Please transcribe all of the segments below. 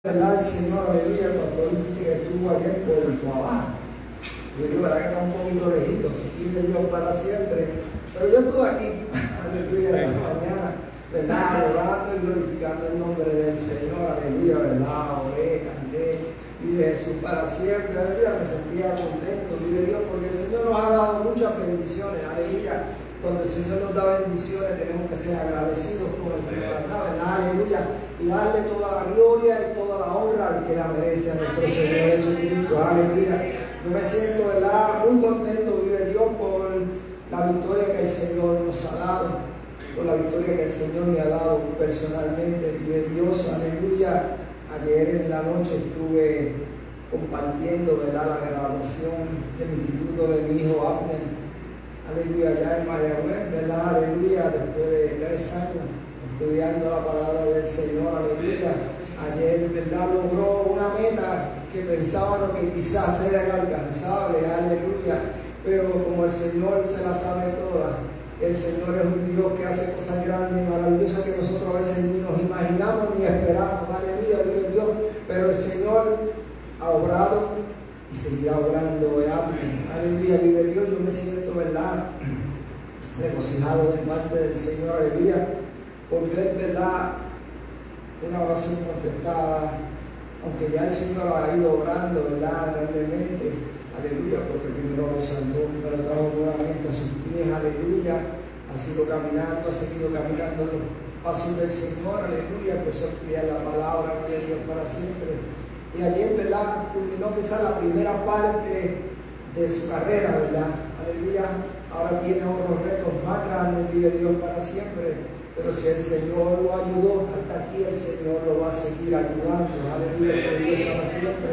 ¿Verdad? El Señor, aleluya, el pastor dice que estuvo ayer por trabajo. Yo digo, ¿verdad? Que está un poquito lejito, vive Dios para siempre. Pero yo estuve aquí, aleluya, en la mañana, ¿verdad? Adorando y glorificando el nombre del Señor, aleluya, ¿verdad? Oré, canté, vive Jesús para siempre, aleluya, me sentía contento, vive Dios, porque el Señor nos ha dado muchas bendiciones, aleluya. Cuando el Señor nos da bendiciones tenemos que ser agradecidos con el que nos da, ¿verdad? Aleluya. Y darle toda la gloria y toda la honra al que la merece, a nuestro Señor Jesucristo. Aleluya. Yo me siento, ¿verdad? Muy contento, vive Dios, por la victoria que el Señor nos ha dado, por la victoria que el Señor me ha dado personalmente, vive Dios. Aleluya. Ayer en la noche estuve compartiendo, ¿verdad?, la graduación del instituto de mi hijo Abner. Aleluya, allá en Mayagüez, ¿verdad? Aleluya, después de 3 años estudiando la palabra del Señor, aleluya. Ayer, ¿verdad?, logró una meta que pensábamos que quizás era inalcanzable, aleluya. Pero como el Señor se la sabe toda, el Señor es un Dios que hace cosas grandes y maravillosas que nosotros a veces ni nos imaginamos ni esperamos, aleluya, vive Dios. Pero el Señor ha obrado y seguirá obrando, aleluya, vive Dios. Yo me siento, ¿verdad?, regocijado de parte del Señor, aleluya, por ver, ¿verdad?, una oración contestada, aunque ya el Señor ha ido obrando, ¿verdad?, grandemente, aleluya, porque primero lo salvó, me lo trajo nuevamente a sus pies, aleluya, ha seguido caminando los pasos del Señor, aleluya, empezó a estudiar la palabra de Dios para siempre. Y ayer, ¿verdad?, culminó quizás la primera parte de su carrera, ¿verdad? Aleluya. Ahora tiene otros retos más grandes, vive Dios para siempre. Pero si el Señor lo ayudó hasta aquí, el Señor lo va a seguir ayudando. Aleluya, por Dios para siempre.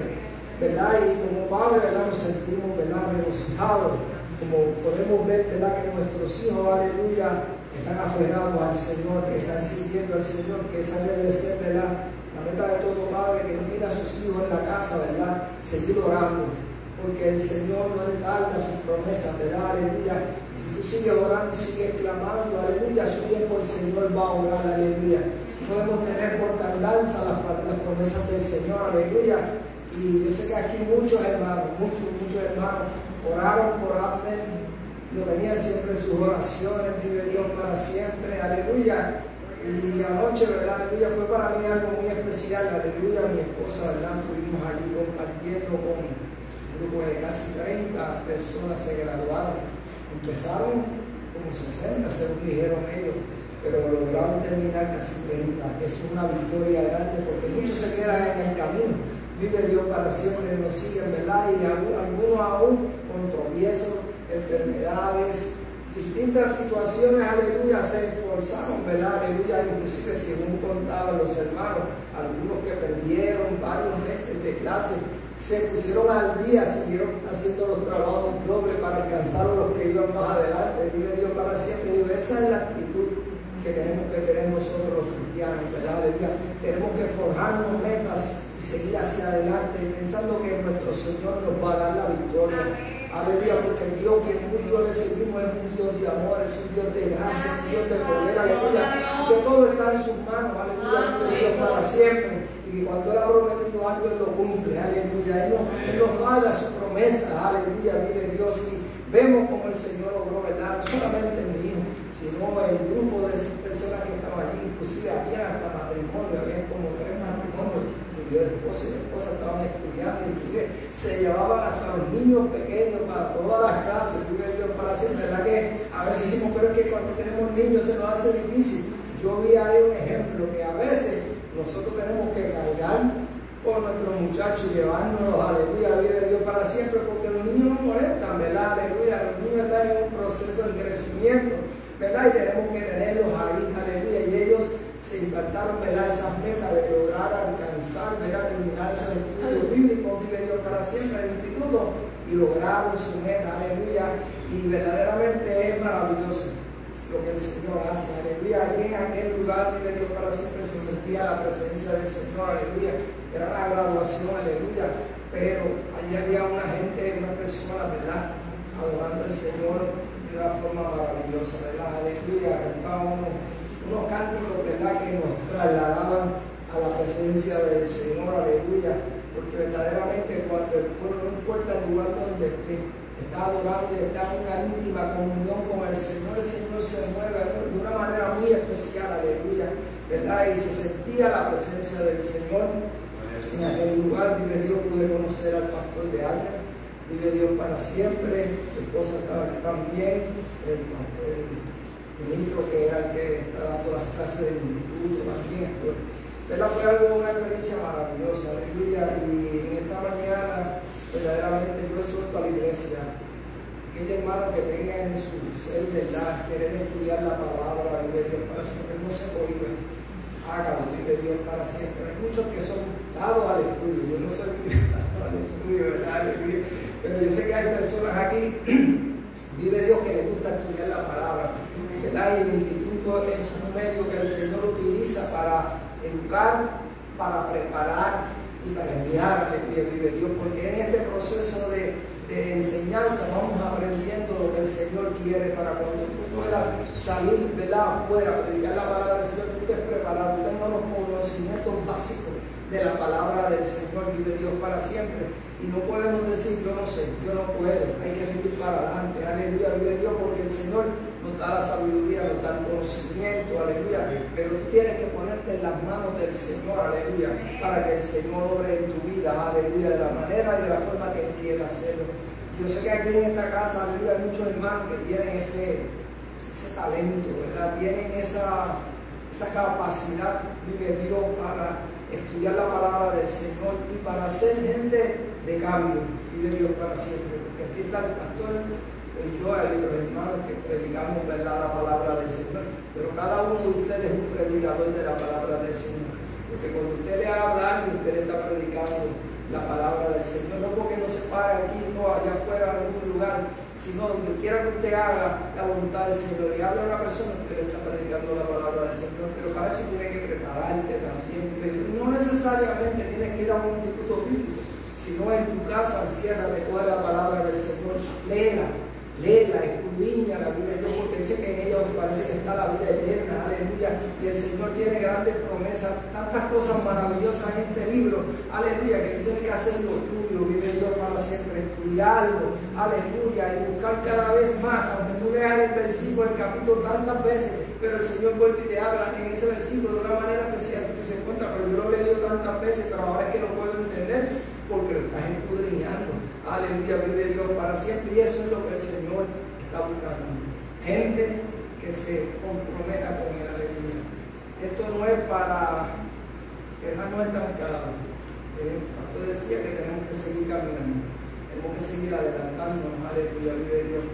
¿Verdad? Y como padre, ¿verdad?, nos sentimos, ¿verdad?, regocijados. Como podemos ver, ¿verdad?, que nuestros hijos, aleluya, están aferrados al Señor, que están sirviendo al Señor, que esa debe ser, ¿verdad?, la meta de todo padre que no tiene a sus hijos en la casa, ¿verdad?, seguir orando, porque el Señor no le tarda sus promesas, ¿verdad? Aleluya. Y si tú sigues orando y sigues clamando, aleluya, a su tiempo el Señor va a orar, aleluya. Podemos tener por tardanza las promesas del Señor, aleluya. Y yo sé que aquí muchos hermanos oraron por Abner, lo tenían siempre en sus oraciones, vive Dios para siempre, aleluya. Y anoche, ¿verdad?, aleluya, fue para mí algo muy especial, aleluya. Mi esposa, ¿verdad?, estuvimos allí compartiendo con un grupo de casi 30 personas, se graduaron. Empezaron como 60, según dijeron ellos, pero lograron terminar casi 30. Es una victoria grande porque muchos se quedan en el camino. Vive Dios para siempre, nos siguen, ¿verdad? Y algunos aún con tropiezos, enfermedades, distintas situaciones, aleluya, se esforzaron, ¿verdad? Aleluya, inclusive según contaban los hermanos, algunos que perdieron varios meses de clase, se pusieron al día, siguieron haciendo los trabajos dobles para alcanzar a los que iban más adelante. Vive Dios para siempre. Y esa es la actitud que tenemos que tener nosotros los cristianos, ¿verdad? Aleluya. Tenemos que forjarnos metas y seguir hacia adelante, pensando que nuestro Señor nos va a dar la victoria. Aleluya, porque el Dios que tú y yo le seguimos es un Dios de amor, es un Dios de gracia, es un Dios de poder, aleluya, que todo está en sus manos, aleluya, es Dios para siempre. Y cuando Él ha prometido algo, Él lo cumple, aleluya. Él nos falla su promesa, aleluya, vive Dios. Y vemos como el Señor logró, ¿verdad?, no solamente en mi hijo, sino el grupo de esas personas que estaban allí, inclusive había hasta matrimonio, había como 3 matrimonios. El esposo y la esposa estaban estudiando, inclusive se llevaban hasta los niños pequeños para todas las clases, vive Dios para siempre. ¿Verdad que a veces decimos, pero es que cuando tenemos niños se nos hace difícil? Yo vi ahí un ejemplo que a veces nosotros tenemos que cargar por nuestros muchachos y llevárnoslos, aleluya, vive Dios para siempre, porque los niños no molestan, ¿verdad? Aleluya, los niños están en un proceso de crecimiento, ¿verdad? Y tenemos que tenerlos ahí, aleluya, y ellos se impactaron, ¿verdad?, esas metas de lograr alcanzar, ¿verdad?, terminar esos estudios bíblicos, vive Dios para siempre, el instituto, y lograron su meta, aleluya. Y verdaderamente es maravilloso lo que el Señor hace, aleluya. Allí en aquel lugar, vive Dios para siempre, se sentía la presencia del Señor, aleluya. Era una graduación, aleluya, pero allí había una gente, una persona, ¿verdad?, adorando al Señor de una forma maravillosa, ¿verdad?, aleluya. Cantábamos unos cánticos, ¿verdad?, que nos trasladaban a a la presencia del Señor, aleluya, porque verdaderamente cuando el pueblo, no importa el lugar donde esté, está adorando y está en una íntima comunión con el Señor se mueve de una manera muy especial, aleluya, ¿verdad? Y se sentía la presencia del Señor. En aquel lugar, vive Dios, pude conocer al pastor de Alma, vive Dios para siempre, su esposa estaba también, el ministro que era el que está dando las clases del instituto también, ¿verdad? Fue algo, una experiencia maravillosa, aleluya, y en esta mañana verdaderamente yo exhorto a la iglesia, aquella hermana que tenga en su ser verdad, querer estudiar la palabra, vive Dios para siempre, no se prohíbe, hágalo, vive Dios para siempre. Hay muchos que son dados al estudio, yo no soy dado al estudio, ¿verdad? Pero yo sé que hay personas aquí, vive Dios, que les gusta estudiar la palabra, ¿verdad? Y el instituto es un medio que el Señor utiliza para educar, para preparar y para enviar, vive Dios, porque en este proceso de enseñanza vamos aprendiendo lo que el Señor quiere para cuando tú puedas salir, ¿verdad?, afuera, predicar la palabra del Señor, tú estés preparado, tú tengas los conocimientos básicos de la palabra del Señor, vive Dios para siempre. Y no podemos decir, yo no sé, yo no puedo, hay que seguir para adelante, aleluya, vive Dios, porque el Señor nos da la sabiduría, nos da el conocimiento, aleluya, pero tú tienes que ponerte en las manos del Señor, aleluya, para que el Señor obre en tu vida, aleluya, de la manera y de la forma que Él quiere hacerlo. Yo sé que aquí en esta casa, aleluya, hay muchos hermanos que tienen ese talento, ¿verdad? Tienen esa capacidad, vive Dios, para estudiar la palabra del Señor y para ser gente de cambio, vive Dios para siempre. Porque aquí está el pastor, y yo y los hermanos que predicamos, ¿verdad?, la palabra del Señor, pero cada uno de ustedes es un predicador de la palabra del Señor, porque cuando usted le habla a alguien, usted le está predicando la palabra del Señor, no porque no se pare aquí o allá afuera en algún lugar, sino donde quiera que usted haga la voluntad del Señor y hable a una persona, usted le está predicando la palabra del Señor, pero para eso tiene que prepararte también, y no necesariamente tienes que ir a un instituto bíblico, sino en tu casa, encierra, recoge la palabra del Señor, léela, escudriña la Biblia, porque dice que en ella os parece que está la vida eterna, aleluya, y el Señor tiene grandes promesas, tantas cosas maravillosas en este libro, aleluya, que tú tienes que hacer lo tuyo, vive Dios para siempre, estudiarlo, aleluya, y buscar cada vez más, aunque tú leas el versículo, el capítulo tantas veces, pero el Señor vuelve y te habla en ese versículo de una manera especial, que se encuentra, pero yo lo he leído tantas veces, pero ahora es que no puedo entender, porque lo estás escudriñando. Aleluya, vive Dios para siempre. Y eso es lo que el Señor está buscando. Gente que se comprometa con Él. Aleluya. Esto no es para dejarnos estancados. El pastor decía que tenemos que seguir caminando. Tenemos que seguir adelantándonos. Aleluya, vive Dios.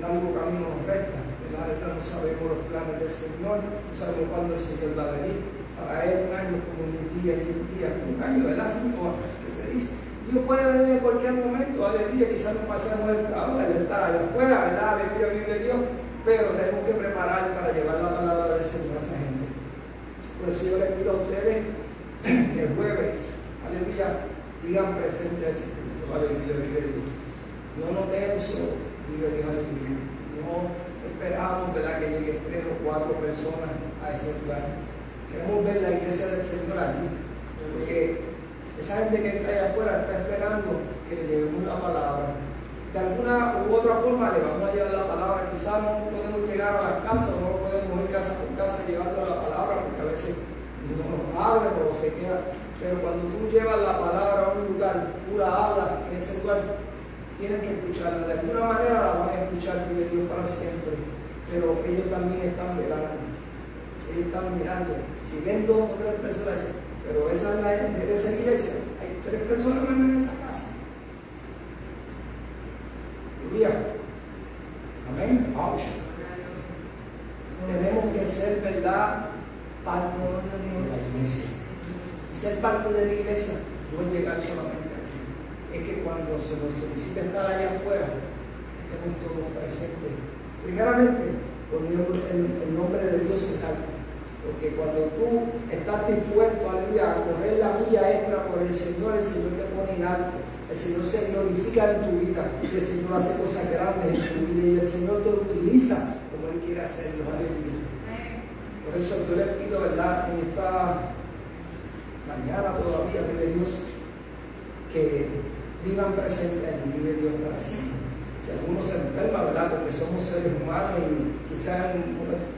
Largo camino nos resta. No sabemos los planes del Señor. No sabemos cuándo el Señor va a venir. Para Él un año como un día, un año, ¿verdad? 5 años que se dice. Dios puede venir en cualquier momento, aleluya, quizás nos pasemos el trabajo, el estar allá afuera, ¿verdad? Aleluya, vive Dios, pero tenemos que preparar para llevar la palabra del Señor a esa gente. Por eso yo les pido a ustedes que el jueves, aleluya, digan presente a ese culto, aleluya, vive Dios. No nos tenso, vive Dios, aleluya. No esperamos, ¿verdad?, que lleguen 3 o 4 personas a ese lugar. Queremos ver la iglesia del Señor allí, porque esa gente que está allá afuera está esperando que le llevemos la palabra. De alguna u otra forma le vamos a llevar la palabra. Quizás no podemos llegar a la casa, no podemos ir casa por casa llevando la palabra, porque a veces no nos abren o se queda. Pero cuando tú llevas la palabra a un lugar, tú la hablas en ese lugar, tienes que escucharla. De alguna manera la van a escuchar, vive Dios para siempre. Pero ellos también están velando. Ellos están mirando. Si ven 2 o 3 personas, pero esa es la gente de esa iglesia, hay 3 personas más en esa casa. Aleluya. Amén. Tenemos que ser, ¿verdad?, parte de la iglesia. Y ser parte de la iglesia no es llegar solamente aquí. Es que cuando se nos solicita estar allá afuera, estemos todos presentes. Primeramente, poniendo el nombre de Dios en alto. Porque cuando tú estás dispuesto, aleluya, a correr la milla extra por el Señor te pone en alto. El Señor se glorifica en tu vida. Y el Señor hace cosas grandes en tu vida. Y el Señor te utiliza como Él quiere hacerlo. Aleluya. Por eso yo les pido, ¿verdad?, en esta mañana todavía, vive Dios, que digan presente allí, vive Dios para siempre. Si alguno se enferma, ¿verdad? Porque somos seres humanos y quizás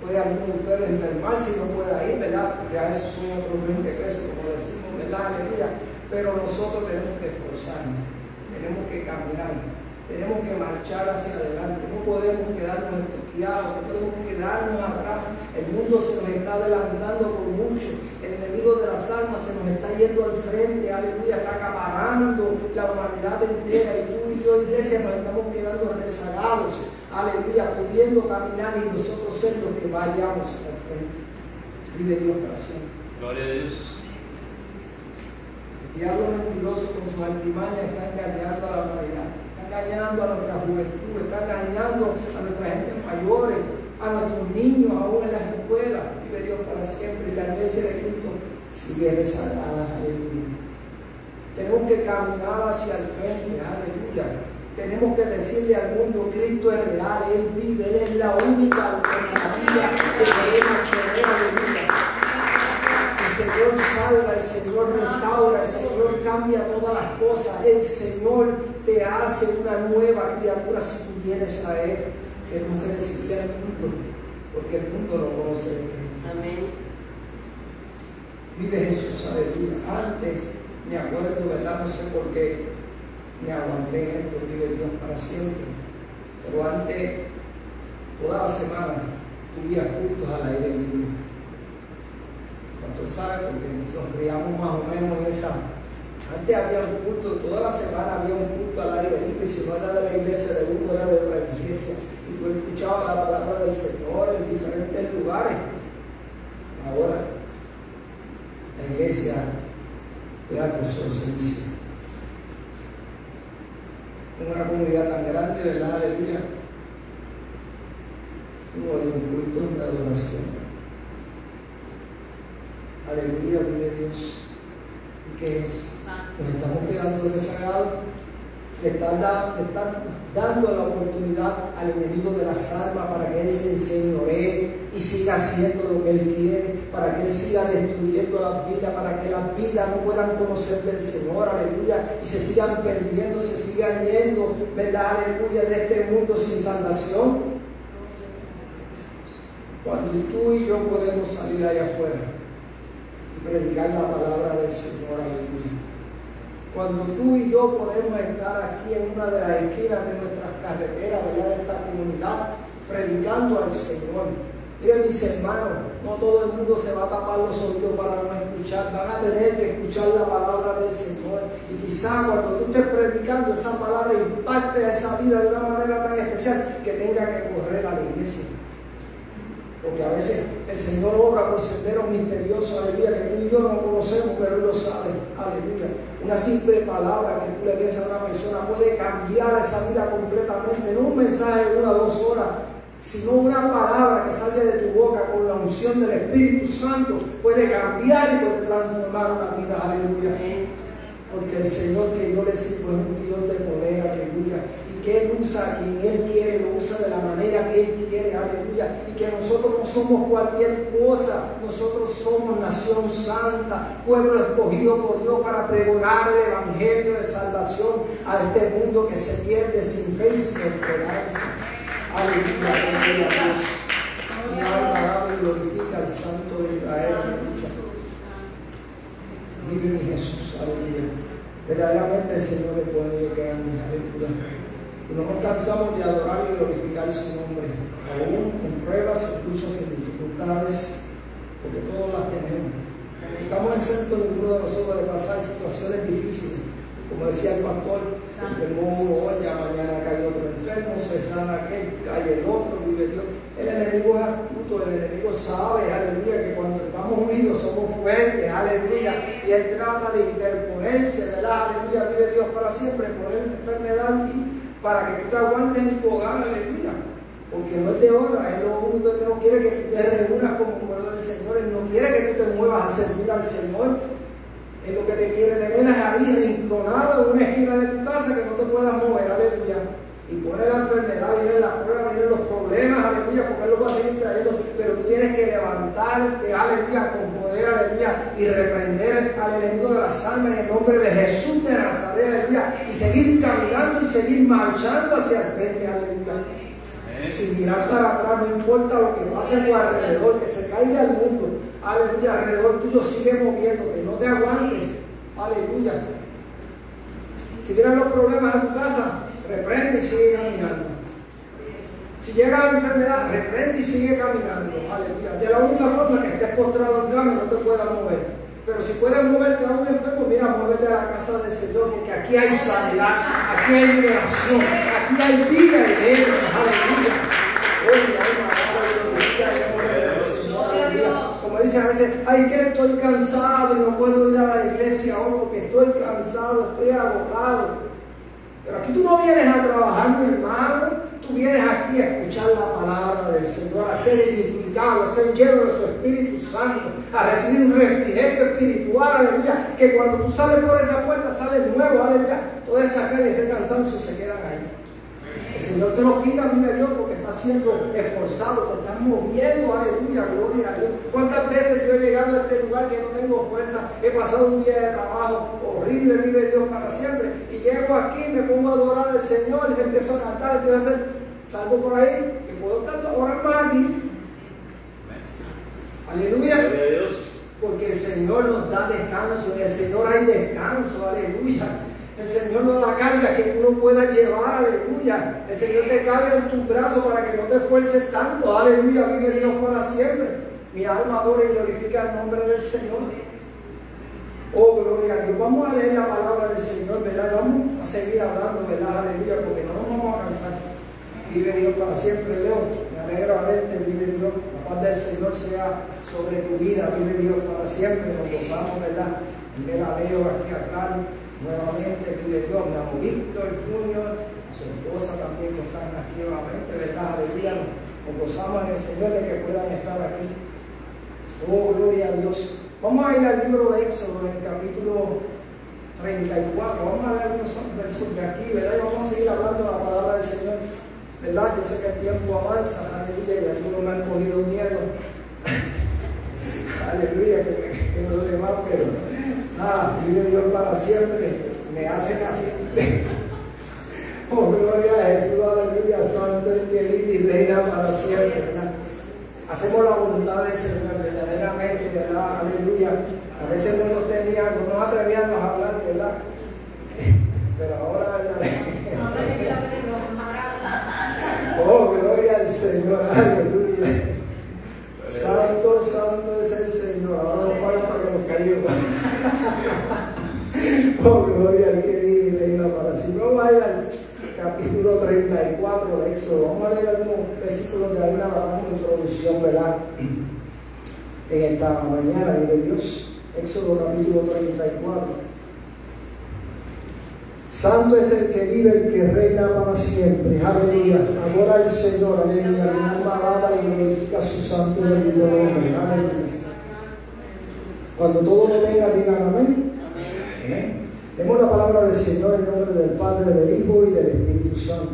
puede alguno de ustedes enfermarse y no pueda ir, ¿verdad? Porque a eso son otros 20 pesos, como decimos, ¿verdad? Aleluya. Pero nosotros tenemos que esforzarnos, tenemos que caminar, tenemos que marchar hacia adelante. No podemos quedarnos estoqueados, no podemos quedarnos atrás. El mundo se nos está adelantando por mucho. El enemigo de las almas se nos está yendo al frente, aleluya, está acaparando la humanidad entera, y tú y yo, iglesia, nos estamos quedando rezagados, aleluya, pudiendo caminar y nosotros ser los que vayamos al frente. Vive Dios para siempre. Gloria a Dios. El diablo mentiroso con sus artimañas está engañando a la humanidad, está engañando a nuestra juventud, está engañando a nuestra gente mayores, a nuestros niños aún en las escuelas. Vive Dios para siempre, y la iglesia de Cristo sigue rezagada, aleluya. Tenemos que caminar hacia el frente, aleluya. Tenemos que decirle al mundo: Cristo es real, Él vive, Él es la única alternativa que queremos tener, aleluya. El Señor salva, el Señor restaura, el Señor cambia todas las cosas, el Señor te hace una nueva criatura si tú vienes a Él. Tenemos que decirle al mundo, porque el mundo no conoce de Cristo. Amén. Vive Jesús, aleluya. Antes, me acuerdo, ¿verdad? No sé por qué me aguanté en esto, vive Dios para siempre. Pero antes, toda la semana, tuve cultos al aire libre. ¿Cuántos saben? Porque nos criamos más o menos en esa. Antes había un culto, toda la semana había un culto al aire libre. Si no era de la iglesia de uno, era de otra iglesia. Y tú escuchabas la palabra del Señor en diferentes lugares. Ahora, la iglesia queda con su ausencia. En una comunidad tan grande, ¿verdad? Aleluya. No hay un culto de adoración. Aleluya, vive Dios. ¿Y qué es? Nos estamos quedando rezagados. Le están dando la oportunidad al enemigo de las almas para que él se enseñoree y siga haciendo lo que él quiere, para que él siga destruyendo las vidas, para que las vidas no puedan conocer del Señor, aleluya, y se sigan perdiendo, se sigan yendo, ¿verdad? Aleluya, de este mundo sin salvación. Cuando tú y yo podemos salir allá afuera y predicar la palabra del Señor, aleluya. Cuando tú y yo podemos estar aquí en una de las esquinas de nuestras carreteras, ¿verdad? De esta comunidad, predicando al Señor. Miren, mis hermanos, no todo el mundo se va a tapar los oídos para no escuchar, van a tener que escuchar la palabra del Señor. Y quizá cuando tú estés predicando, esa palabra impacte a esa vida de una manera tan especial que tenga que correr a la iglesia. Porque a veces el Señor obra por senderos misteriosos, aleluya, que tú y yo no conocemos, pero Él lo sabe, aleluya. Una simple palabra que tú le des a una persona puede cambiar esa vida completamente, no un mensaje de 1 o 2 horas, sino una palabra que salga de tu boca con la unción del Espíritu Santo puede cambiar y puede transformar una vida, aleluya. Porque el Señor que yo le sirvo es un Dios de poder, aleluya. Que Él usa a quien Él quiere, lo usa de la manera que Él quiere, aleluya. Y que nosotros no somos cualquier cosa, nosotros somos nación santa, pueblo escogido por Dios para pregonar el evangelio de salvación a este mundo que se pierde sin fe y sin esperanza. Aleluya, gloria a Dios. Mi alma alaba y glorifica al Santo de Israel, aleluya. Vive mi Jesús, aleluya. Verdaderamente el Señor le pone lo que ame, aleluya. Y no nos cansamos de adorar y glorificar su nombre, aún con pruebas, incluso sin dificultades, porque todos las tenemos. Estamos exentos ninguno de nosotros de pasar situaciones difíciles. Como decía el pastor, se enfermó uno hoy, ya mañana cae otro enfermo, se sana aquel, cae el otro, vive Dios. El enemigo es astuto, el enemigo sabe, aleluya, que cuando estamos unidos somos fuertes, aleluya. Y él trata de interponerse, ¿verdad? Aleluya, vive Dios para siempre, poner enfermedad y para que tú te aguantes en tu hogar, aleluya. Porque no es de obra, Él lo único que no quiere que tú te reúnas como pueblo del Señor, Él no quiere que tú te muevas a servir al Señor. Él lo que te quiere tener es ahí rinconado en una esquina de tu casa que no te puedas mover, aleluya. Y pone la enfermedad, vienen las pruebas, vienen los problemas, aleluya, porque Él lo va a seguir trayendo, pero tú tienes que levantarte, aleluya, con poder, aleluya, y reprender al las almas en el nombre de Jesús de Nazaret, aleluya, y seguir caminando y seguir marchando hacia el frente, aleluya. Sin mirar para atrás, no importa lo que pase a tu alrededor, que se caiga el mundo, aleluya, alrededor tuyo sigue moviéndote, no te aguantes, aleluya. Si vienen los problemas a tu casa, reprende y sigue caminando. Si llega la enfermedad, reprende y sigue caminando, aleluya. De la única forma que estés postrado en cama y no te puedas mover. Pero si puedes moverte a un enfermo, mira, muévete a la casa del Señor, porque aquí hay sanidad, aquí hay liberación, aquí hay vida eterna, aleluya. Como dicen a veces, ay, que estoy cansado y no puedo ir a la iglesia hoy porque estoy cansado, estoy agotado. Pero aquí tú no vienes a trabajar, mi hermano. Tú vienes aquí a escuchar la palabra del Señor, a ser edificado, a ser lleno de su Espíritu Santo, a recibir un refrigerio espiritual, aleluya, que cuando tú sales por esa puerta, sales nuevo, aleluya, toda esa carga y ese cansancio se quedan ahí. El Señor te lo quita, vive Dios, porque está siendo esforzado, te estás moviendo, aleluya, gloria a Dios. ¿Cuántas veces yo he llegado a este lugar que no tengo fuerza? He pasado un día de trabajo horrible, vive Dios para siempre, y llego aquí, me pongo a adorar al Señor, y empiezo a cantar, empiezo a hacer, salgo por ahí, que puedo estar horas más aquí. Aleluya. Porque el Señor nos da descanso, en el Señor hay descanso, aleluya. El Señor nos da carga que tú no puedas llevar, aleluya. El Señor te carga en tus brazos para que no te esfuerces tanto, aleluya. Vive Dios para siempre. Mi alma adora y glorifica el nombre del Señor. Oh, gloria a Dios. Vamos a leer la palabra del Señor, ¿verdad? Vamos a seguir hablando, ¿verdad? Aleluya, porque no nos vamos a cansar. Vive Dios para siempre, Leo. Me alegro a verte, vive Dios. La paz del Señor sea sobre tu vida, vive Dios para siempre. Nos gozamos, ¿verdad? Ver a Leo aquí acá. Nuevamente, vive Dios, mi amo Víctor, Junior, a su esposa también que están aquí nuevamente, ¿verdad? Aleluya, nos gozamos en el Señor de que puedan estar aquí. Oh, gloria a Dios. Vamos a ir al libro de Éxodo, en el capítulo 34. Vamos a leer unos versos de aquí, ¿verdad? Y vamos a seguir hablando de la palabra del Señor, ¿verdad? Yo sé que el tiempo avanza, aleluya, y algunos me han cogido miedo. Aleluya, que me duele más, pero nada, vive Dios para siempre, me hacen así. Oh, gloria a Jesús, aleluya, santo el que vive y reina para siempre, ¿verdad? Hacemos la voluntad del Señor, verdaderamente, ¿verdad? Aleluya. A veces no nos teníamos, no nos atrevíamos a hablar, ¿verdad? Pero ahora, ¿verdad? Oh, gloria al Señor, aleluya. Santo, santo es el Señor. Ahora nos vamos para que nos caigamos. Oh, gloria al que vive y reina para siempre. Vamos a ir al capítulo 34 de Éxodo. Vamos a leer algunos versículos de ahí, nada más, introducción, ¿verdad? En esta mañana, vive Dios. Éxodo capítulo 34. Santo es el que vive, el que reina para siempre. Aleluya. Adora al Señor. Aleluya. Mi alma alaba y glorifica su santo y bendito nombre. Aleluya. Cuando todo lo tenga, digan amén. Amén. Tenemos la palabra del Señor en nombre del Padre, del Hijo y del Espíritu Santo.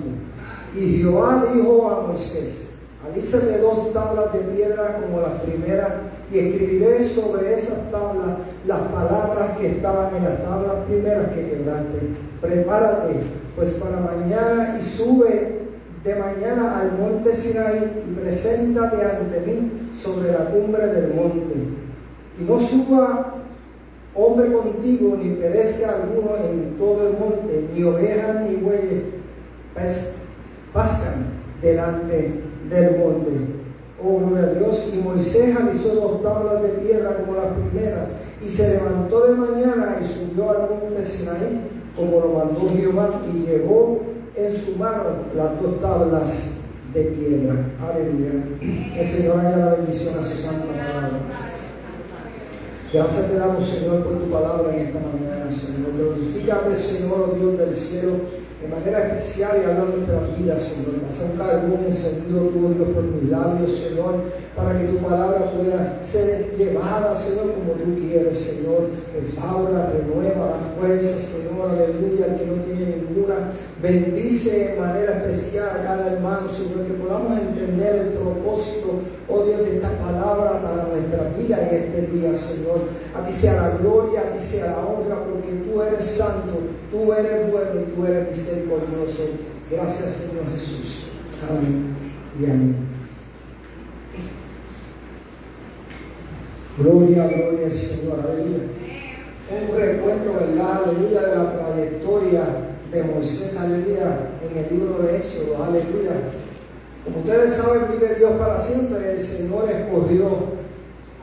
Y Jehová dijo a Moisés: alízame 2 tablas de piedra como las primeras, y escribiré sobre esas tablas las palabras que estaban en las tablas primeras que quebraste. Prepárate, pues para mañana, y sube de mañana al monte Sinaí, y preséntate ante mí sobre la cumbre del monte. Y no suba hombre contigo, ni perezca alguno en todo el monte, ni ovejas ni bueyes pascan delante del monte. Oh, gloria a Dios. Y Moisés alisó 2 tablas de piedra como las primeras, y se levantó de mañana y subió al monte Sinaí, como lo mandó Jehová, y llevó en su mano las 2 tablas de piedra. Aleluya. Que el Señor haya la bendición a su santa palabra. Gracias te damos, Señor, por tu palabra en esta mañana, Señor. Glorifícate, Señor, Dios del cielo, de manera especial y habla de nuestras vidas, Señor. Pasa un carbón encendido, tu Dios, por mis labios, Señor, para que tu palabra pueda ser llevada, Señor, como tú quieres, Señor. Restaura, renueva, da fuerza, Señor, aleluya, que no tiene ninguna. Bendice de manera especial a cada hermano, Señor, que podamos entender el propósito, oh Dios, de esta palabra para nuestra vida en este día, Señor. A ti sea la gloria, a ti sea la honra, porque tú eres santo, tú eres bueno y tú eres misericordioso. Gracias, Señor Jesús. Amén y amén. Gloria, gloria al Señor, aleluya. Un recuento, ¿verdad? Aleluya, de la trayectoria de Moisés, aleluya, en el libro de Éxodo, aleluya. Como ustedes saben, vive Dios para siempre. El Señor escogió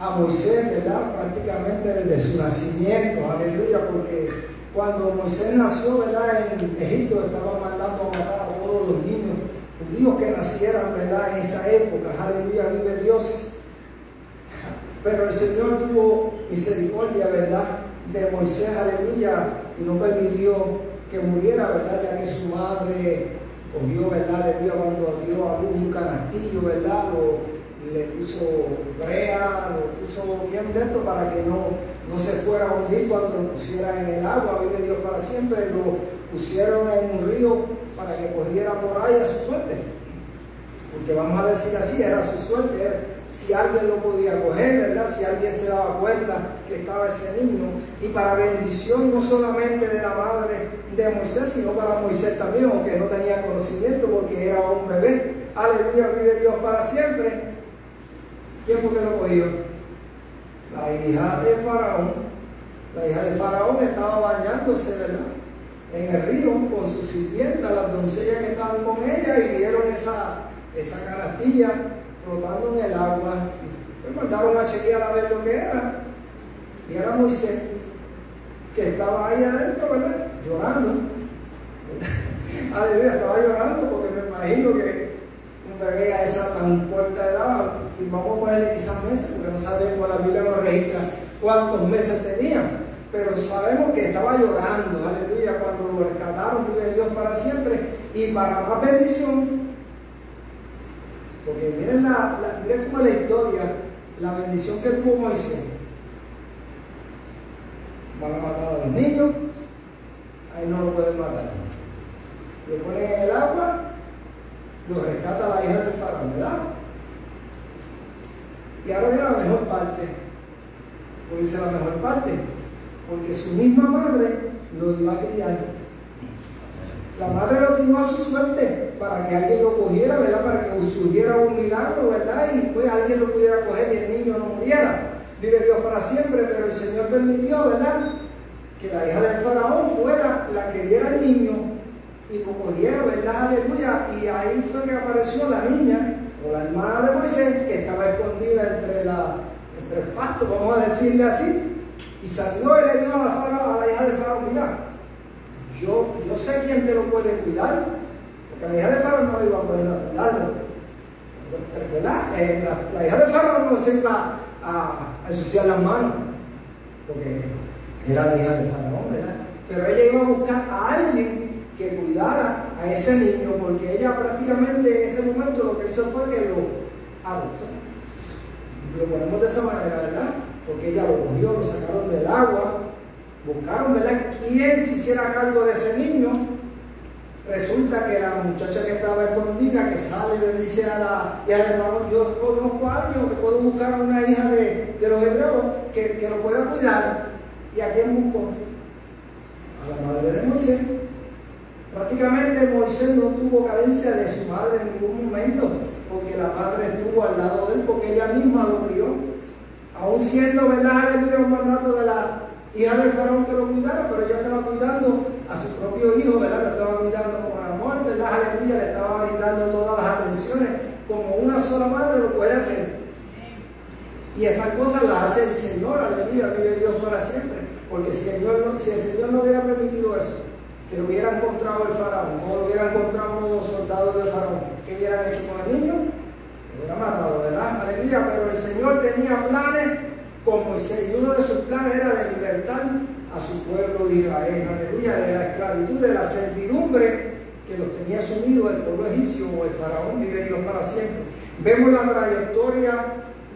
a Moisés, ¿verdad? Prácticamente desde su nacimiento, aleluya, porque cuando Moisés nació, ¿verdad? En Egipto estaban mandando a matar a todos los niños judíos que nacieran, ¿verdad? En esa época, aleluya, vive Dios. Pero el Señor tuvo misericordia, ¿verdad? De Moisés, aleluya, y no permitió que muriera, ¿verdad? Ya que su madre cogió, ¿verdad? Aleluya, cuando dio a luz un canastillo, ¿verdad? Le puso brea, lo puso bien de esto para que no se fuera a hundir cuando lo pusiera en el agua. Vive Dios para siempre. Lo pusieron en un río para que corriera por ahí a su suerte. Porque vamos a decir así, era su suerte. Si alguien lo podía coger, ¿verdad? Si alguien se daba cuenta que estaba ese niño. Y para bendición no solamente de la madre de Moisés, sino para Moisés también, aunque no tenía conocimiento porque era un bebé. Aleluya, vive Dios para siempre. ¿Quién fue que lo cogió? La hija de Faraón. La hija de Faraón estaba bañándose, ¿verdad? En el río con su sirvienta, las doncellas que estaban con ella, y vieron esa canastilla flotando en el agua. Me mandaron a chequear a ver lo que era. Y era Moisés, que estaba ahí adentro, ¿verdad? Llorando. Aleluya, estaba llorando porque me imagino que un bebé a esa tan corta edad, y vamos a ponerle quizás meses, porque no sabemos, la Biblia no registra cuántos meses tenía, pero sabemos que estaba llorando, aleluya, cuando lo rescataron, vive Dios para siempre, y para más bendición, porque miren miren cómo la historia, la bendición que tuvo Moisés. Van a matar a los niños, ahí no lo pueden matar. Lo ponen en el agua, lo rescata la hija del faraón, ¿verdad? Y ahora viene la mejor parte. ¿Por qué dice la mejor parte? Porque su misma madre lo iba a criar. La madre lo tiró a su suerte para que alguien lo cogiera, ¿verdad? Para que surgiera un milagro, ¿verdad? Y pues alguien lo pudiera coger y el niño no muriera. Vive Dios para siempre, pero el Señor permitió, ¿verdad? Que la hija del faraón fuera la que diera al niño y lo cogiera, ¿verdad? Aleluya. Y ahí fue que apareció la niña, o la hermana de Moisés, que estaba escondida entre el pasto, vamos a decirle así. Y salió y le dijo a la hija del faraón: mira, yo sé quién te lo puede cuidar, porque la hija del faraón no iba a poder cuidarlo, ¿verdad? La hija del faraón no se iba a ensuciar las manos, porque era la hija del faraón, ¿verdad? Pero ella iba a buscar a alguien que cuidara a ese niño, porque ella prácticamente en ese momento lo que hizo fue que lo adoptó. Lo ponemos de esa manera, ¿verdad? Porque ella lo cogió, lo sacaron del agua, buscaron, ¿verdad?, quién se hiciera cargo de ese niño. Resulta que la muchacha que estaba escondida, que sale y le dice a la hija del faraón: yo conozco a alguien, que puedo buscar a una hija de los hebreos que lo pueda cuidar. ¿Y a quién buscó? A la madre de Moisés. Prácticamente Moisés no tuvo carencia de su madre en ningún momento, porque la madre estuvo al lado de él, porque ella misma lo crió. Aún siendo, ¿verdad?, aleluya, un mandato de la hija del faraón que lo cuidara, pero ella estaba cuidando a su propio hijo, ¿verdad? Lo estaba cuidando con amor, ¿verdad? Aleluya, le estaba brindando todas las atenciones como una sola madre lo puede hacer. Y estas cosas las hace el Señor, aleluya, vive Dios para siempre. Porque si el Señor no hubiera permitido eso, que lo hubiera encontrado el faraón, o lo hubiera encontrado uno de los soldados del faraón, ¿qué hubieran hecho con el niño? Lo hubiera matado, ¿verdad? Aleluya, pero el Señor tenía planes con Moisés, y uno de sus planes era de libertar a a su pueblo de Israel, aleluya, de la esclavitud, de la servidumbre que los tenía sumidos el pueblo egipcio o el faraón. Vive Dios para siempre. Vemos la trayectoria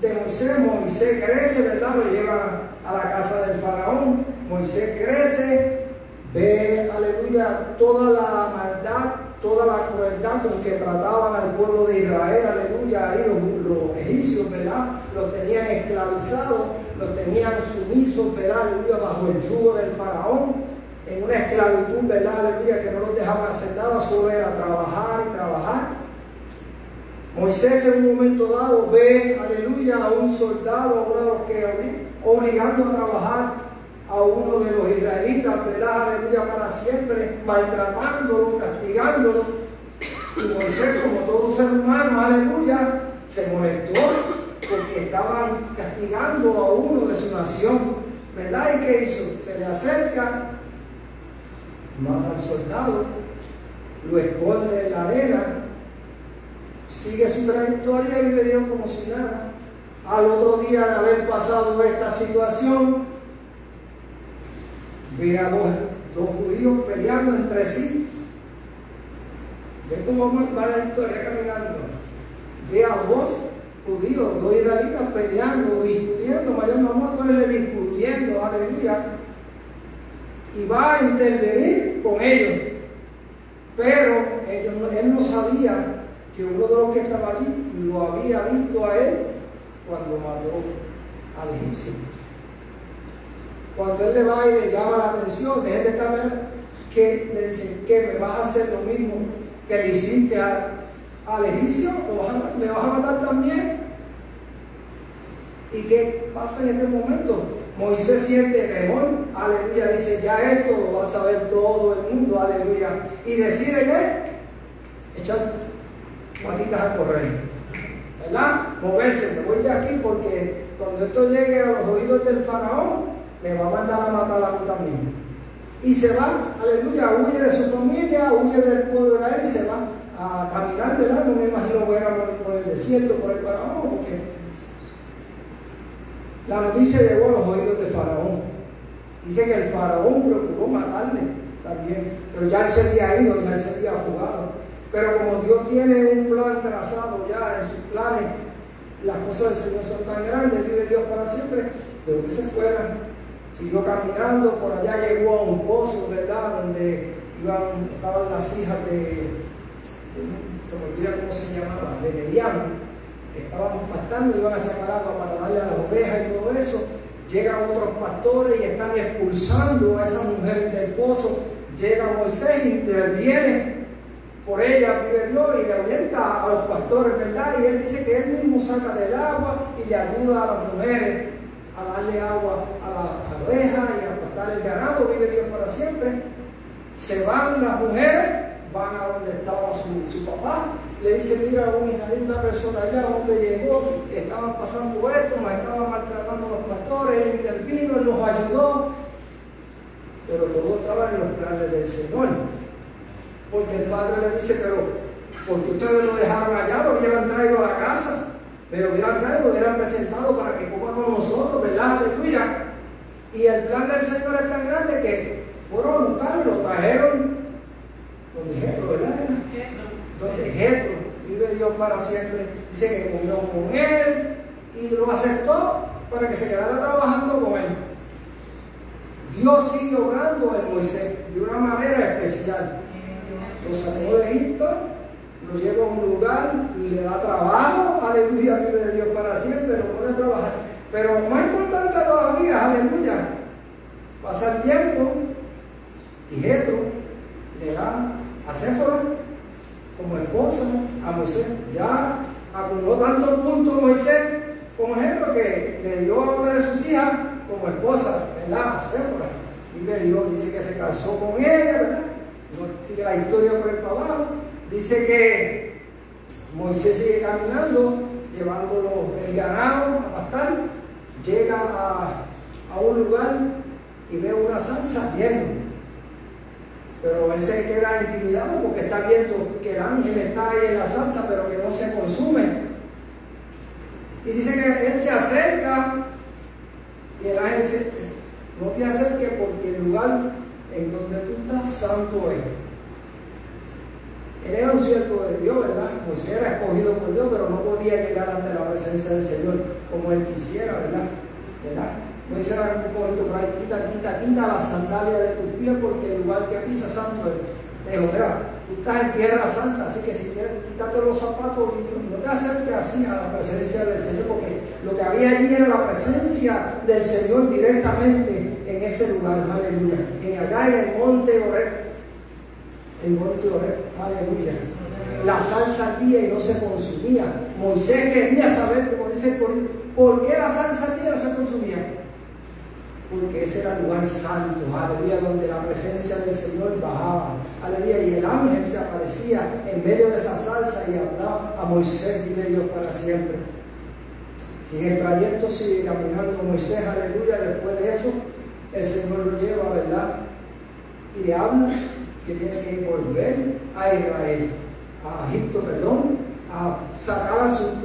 de Moisés. Moisés crece, ¿verdad? Lo lleva a la casa del faraón. Moisés crece, ve, aleluya, toda la maldad, toda la crueldad con que trataban al pueblo de Israel, aleluya. Ahí los egipcios, ¿verdad? Los tenían esclavizados, los tenían sumisos, ¿verdad? Aleluya, bajo el yugo del faraón, en una esclavitud, ¿verdad? Aleluya, que no los dejaban hacer nada, solo era trabajar y trabajar. Moisés en un momento dado ve, aleluya, a un soldado, uno de los que obligando a trabajar a uno de los israelitas, ¿verdad? Aleluya, para siempre, maltratándolo, castigándolo. Y Moisés, como todo ser humano, aleluya, se molestó porque estaban castigando a uno de su nación, ¿verdad? ¿Y qué hizo? Se le acerca, mata al soldado, lo esconde en la arena, sigue su trayectoria y vive Dios como si nada. Al otro día de haber pasado esta situación, ve a dos judíos peleando entre sí. Ve cómo va la historia caminando. Ve a dos judíos, dos israelitas peleando, discutiendo, vamos a ponerle discutiendo, aleluya. Y va a intervenir con ellos. Pero él no sabía que uno de los que estaba allí lo había visto a él cuando mató al egipcio. Cuando él le va y le llama la atención, dejen de estar, que le dicen, ¿qué? ¿Me vas a hacer lo mismo que le hiciste al egipcio? ¿Me vas a matar también? ¿Y qué pasa en este momento? Moisés siente temor, aleluya, dice, ya esto lo va a saber todo el mundo, aleluya, y decide que echar patitas a correr, ¿verdad? Moverse, me voy de aquí porque cuando esto llegue a los oídos del faraón, me va a mandar a matar a mí también. Y se va, aleluya, huye de su familia, huye del pueblo de Israel, y se va a caminar, ¿verdad? No me imagino que era por el desierto, por el faraón, porque la noticia llegó a los oídos de faraón. Dice que el faraón procuró matarle también, pero ya él se había ido, ya él se había fugado. Pero como Dios tiene un plan trazado ya en sus planes, las cosas del Señor son tan grandes, vive Dios para siempre, dejó que se fuera. Siguió caminando, por allá llegó a un pozo, ¿verdad? Donde estaban las hijas se me olvida cómo se llamaba, de Mediano. Estaban pastando, iban a sacar agua para darle a las ovejas y todo eso. Llegan otros pastores y están expulsando a esas mujeres del pozo. Llega Moisés, interviene por ella, vive Dios, y ahuyenta a los pastores, ¿verdad? Y él dice que él mismo saca del agua y le ayuda a las mujeres a darle agua a las ovejas y a pastar el ganado, vive Dios para siempre. Se van las mujeres, van a donde estaba su papá, le dice, mira, una persona allá donde llegó, estaban pasando esto, nos estaban maltratando los pastores, él intervino, él nos ayudó, pero todo estaba en los planes del Señor. Porque el padre le dice, pero ¿por qué ustedes lo dejaron allá? Lo hubieran traído a la casa, pero lo hubieran presentado para que coma con nosotros, ¿verdad? Aleluya. Y el plan del Señor es tan grande que fueron a buscarlo, lo trajeron donde Jetro, ¿verdad? Donde Jetro, vive Dios para siempre. Dice que comió con él y lo aceptó para que se quedara trabajando con él. Dios sigue obrando en Moisés de una manera especial. Lo sacó de Egipto, lo lleva a un lugar, le da trabajo, aleluya, vive Dios para siempre, lo pone a trabajar. Pero más importante todavía, aleluya, pasa el tiempo y Jetro le da a Séfora como esposa a Moisés. Ya acumuló tantos puntos Moisés como Jetro que le dio a una de sus hijas como esposa, ¿verdad? A Séfora. Vive Dios, dice que se casó con ella, ¿verdad? No sigue la historia por el para abajo. Dice que Moisés sigue caminando, llevándolo el ganado a pastar. Llega a un lugar y ve una zarza ardiendo. Pero él se queda intimidado porque está viendo que el ángel está ahí en la zarza, pero que no se consume. Y dice que él se acerca y el ángel No te acerques porque el lugar en donde tú estás santo es. Él era un siervo de Dios, ¿verdad? Moisés era escogido por Dios, pero no podía llegar ante la presencia del Señor como él quisiera, ¿verdad? Moisés era un poquito por ahí, quita la sandalia de tus pies porque el lugar que pisa santo es. Le dijo, mira, tú estás en tierra santa, así que si quieres, quítate los zapatos y no te acerques así a la presencia del Señor, porque lo que había allí era la presencia del Señor directamente en ese lugar, aleluya. Allá en el monte Oreb, aleluya. La salsa ardía y no se consumía. Moisés quería saber, como dice el Corintio, ¿por qué la salsa ardía y no se consumía? Porque ese era el lugar santo, aleluya, donde la presencia del Señor bajaba, aleluya, y el ángel se aparecía en medio de esa salsa y hablaba a Moisés, vive Dios para siempre. Si en el trayecto sigue caminando Moisés, aleluya, después de eso, el Señor lo lleva, ¿verdad? Y le habla que tiene que volver a Israel, a Egipto, perdón, a sacar a su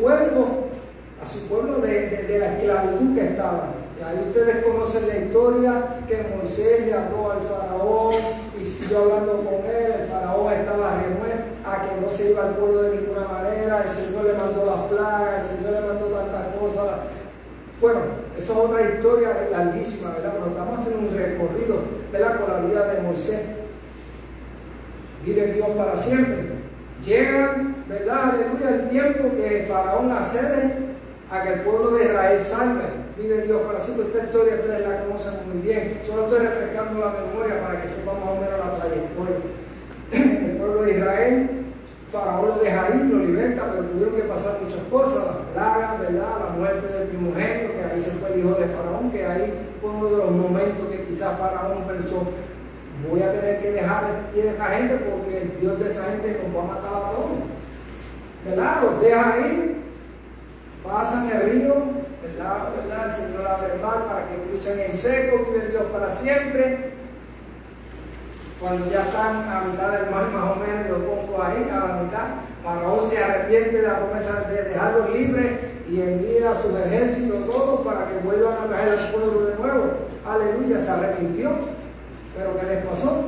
pueblo de la esclavitud que estaba. Y ahí ustedes conocen la historia que Moisés le habló al faraón y siguió hablando con él. El faraón estaba renuente a que no se iba al pueblo de ninguna manera. El Señor le mandó las plagas, el Señor le mandó tantas cosas. Bueno, eso es otra historia larguísima, ¿verdad? Pero estamos haciendo un recorrido, ¿verdad?, con la vida de Moisés. Vive Dios para siempre. Llega, ¿verdad?, aleluya, el tiempo que el faraón accede a que el pueblo de Israel salga. Vive Dios para siempre. Esta historia ustedes la conocen muy bien. Solo estoy refrescando la memoria para que sepan más o menos la trayectoria. El pueblo de Israel, Faraón lo deja ir, lo liberta, pero tuvieron que pasar muchas cosas, las plagas, ¿verdad? La muerte del primogénito, que ahí se fue el hijo de Faraón, que ahí fue uno de los momentos que quizás Faraón pensó, voy a tener que dejar ir de esta gente porque el Dios de esa gente nos va a matar a todos. ¿Verdad? Los deja ir, pasan el río, ¿verdad? El Señor abre el mar para que crucen en seco, vive Dios para siempre. Cuando ya están a mitad del mar, más o menos, lo pongo ahí, a la mitad, Faraón se arrepiente de la promesa de dejarlos libres y envía a sus ejércitos todos para que vuelvan a traer al pueblo de nuevo. Aleluya, se arrepintió. Pero ¿qué les pasó?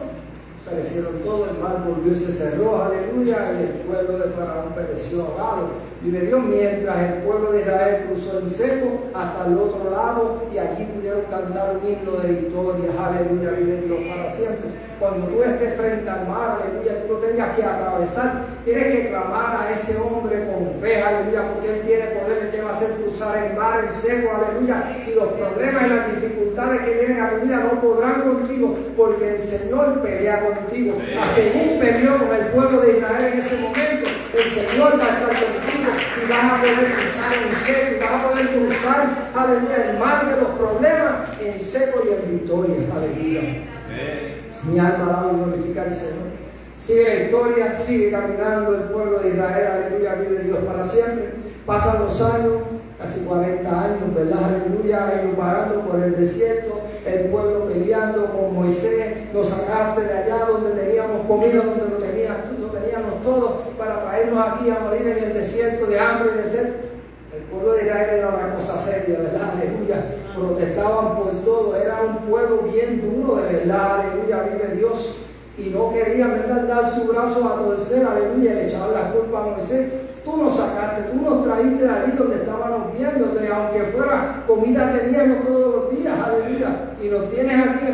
Perecieron todos, el mar volvió y se cerró, aleluya, y el pueblo de Faraón pereció ahogado. Vive Dios mientras el pueblo de Israel cruzó en seco hasta el otro lado y allí pudieron cantar un himno de victoria, aleluya, vive Dios para siempre. Cuando tú estés frente al mar, aleluya, tú lo tengas que atravesar, tienes que clamar a ese hombre con fe, aleluya, porque Él tiene poder, Él te va a hacer cruzar el mar en seco, aleluya, y los problemas y las dificultades que vienen a tu vida no podrán contigo, porque el Señor pelea contigo. Así como peleó con el pueblo de Israel en ese momento, el Señor va a estar contigo y vas a poder cruzar en seco, y vas a poder cruzar, aleluya, el mar de los problemas en seco y en victoria, aleluya. Mi alma alaba y glorifica al Señor. Sigue la historia, sigue caminando el pueblo de Israel, aleluya, vive Dios para siempre. Pasan los años, casi 40 años, ¿verdad? Aleluya, ellos vagando por el desierto, el pueblo peleando con Moisés, nos sacaste de allá donde teníamos comida, donde lo teníamos todo, para traernos aquí a morir en el desierto de hambre y de sed. El pueblo de Israel era una cosa seria, ¿verdad? Aleluya. Protestaban por todo. Era un pueblo bien duro, de verdad. Aleluya. Vive Dios. Y no querían, ¿verdad?, dar su brazo a torcer. Aleluya. Le echaban la culpa a Moisés. Tú nos sacaste, tú nos trajiste de ahí donde estábamos viéndote. Aunque fuera comida teníamos todos los días. Aleluya. Y nos tienes aquí.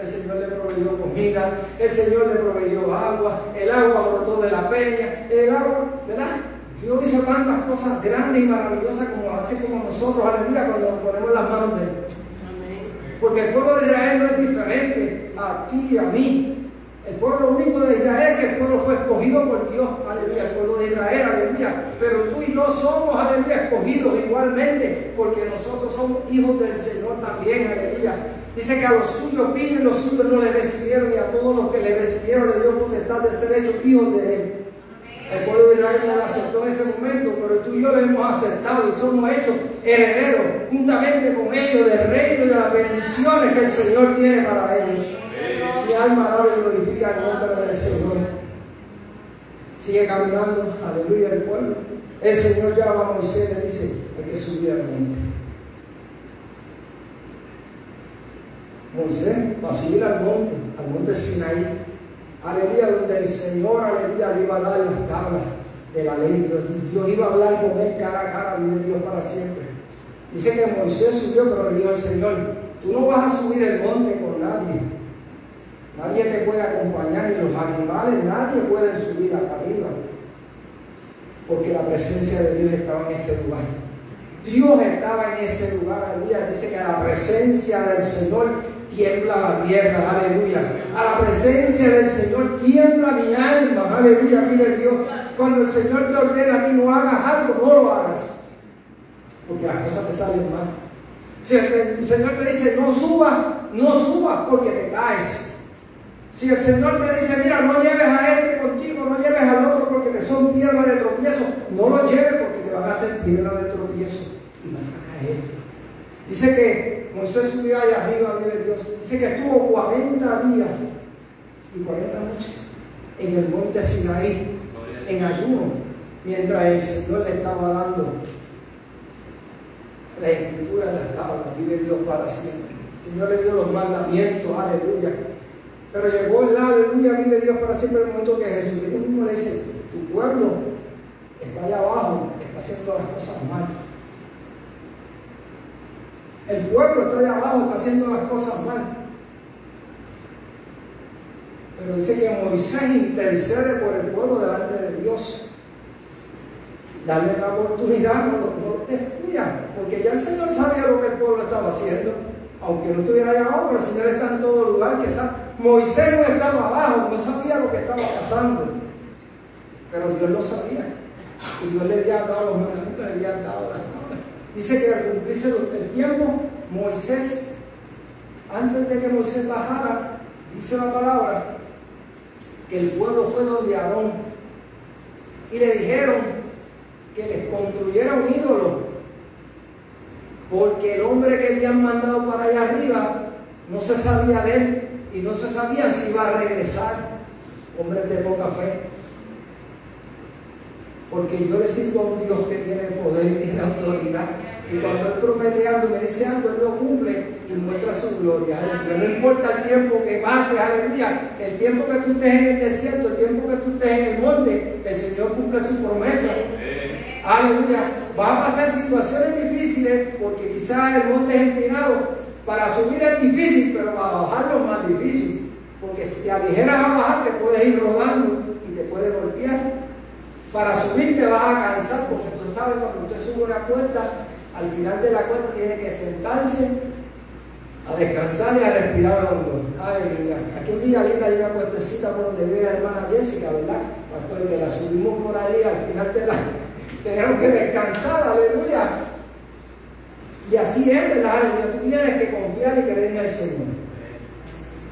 El Señor le proveyó comida. El Señor le proveyó agua. El agua brotó de la peña. El agua, ¿verdad? Dios hizo tantas cosas grandes y maravillosas como así como nosotros, aleluya, cuando nos ponemos las manos de Él. Porque el pueblo de Israel no es diferente a ti y a mí. El pueblo único de Israel, que el pueblo fue escogido por Dios, aleluya, el pueblo de Israel, aleluya. Pero tú y yo somos, aleluya, escogidos igualmente, porque nosotros somos hijos del Señor también, aleluya. Dice que a los suyos vino y los suyos no le recibieron, y a todos los que le recibieron le dio potestad de ser hechos hijos de Él. El pueblo de Israel no lo aceptó en ese momento, pero tú y yo lo hemos aceptado y somos hechos herederos juntamente con ellos del reino y de las bendiciones que el Señor tiene para ellos. Mi alma alaba y glorifica el nombre del Señor. Sigue caminando, aleluya, el pueblo. El Señor llama a Moisés y le dice, hay que subir al monte. Moisés va a subir al monte Sinaí, aleluya, donde el Señor, aleluya, le iba a dar las tablas de la ley de Dios. Dios iba a hablar con él cara a cara, vive Dios para siempre. Dice que Moisés subió, pero le dijo al Señor: tú no vas a subir el monte con nadie. Nadie te puede acompañar, ni los animales, nadie puede subir acá arriba. Porque la presencia de Dios estaba en ese lugar. Dios estaba en ese lugar, aleluya. Dice que a la presencia del Señor tiembla la tierra, aleluya. A la presencia del Señor tiembla mi alma, aleluya, vive Dios. Cuando el Señor te ordena a ti no hagas algo, no lo hagas. Porque las cosas te salen mal. Si el Señor te dice no subas porque te caes. Si el Señor te dice, mira, no lleves a este contigo, no lleves al otro porque te son piedras de tropiezo, no lo lleves porque te van a hacer piedras de tropiezo y van a caer. Dice que Moisés subió allá arriba, vive Dios. Dice que estuvo 40 días y 40 noches en el monte Sinaí, en ayuno, mientras el Señor le estaba dando la escritura de las tablas, vive Dios para siempre. El Señor le dio los mandamientos, aleluya. Pero llegó el aleluya, vive Dios para siempre, el momento que Jesucristo mismo le dice: tu pueblo está allá abajo, está haciendo las cosas mal. El pueblo está allá abajo, está haciendo las cosas mal. Pero dice que Moisés intercede por el pueblo delante de Dios. Darle la oportunidad, no lo destruyan, porque ya el Señor sabía lo que el pueblo estaba haciendo. Aunque no estuviera allá abajo, pero el Señor está en todo lugar. Que Moisés no estaba abajo, no sabía lo que estaba pasando. Pero Dios lo sabía. Y Dios le había dado los mandamientos, le había dado las tablas. Dice que al cumplirse el tiempo, Moisés, antes de que Moisés bajara, dice la palabra, que el pueblo fue donde Aarón. Y le dijeron que les construyera un ídolo. Porque el hombre que habían mandado para allá arriba no se sabía de él y no se sabía si iba a regresar. Hombres de poca fe. Porque yo le sirvo a un Dios que tiene poder y tiene autoridad. Y cuando Él promete algo y me dice algo, Él lo cumple y muestra su gloria. No importa el tiempo que pase, aleluya. El tiempo que tú estés en el desierto, el tiempo que tú estés en el monte, el Señor cumple su promesa. Aleluya. Va a pasar situaciones difíciles porque quizás el monte es empinado. Para subir es difícil, pero para bajarlo es más difícil. Porque si te aligeras a bajar, te puedes ir rodando y te puedes golpear. Para subir te vas a cansar, porque tú sabes, cuando usted sube una cuesta, al final de la cuesta tiene que sentarse a descansar y a respirar hondo. Aleluya. Aquí un día linda hay una cuestecita por donde vive la hermana Jessica, ¿verdad? Pastor, que la subimos por ahí, al final de la... tenemos que descansar, aleluya. Y así es, ¿verdad? Aleluya. Tú tienes que confiar y creer en el Señor.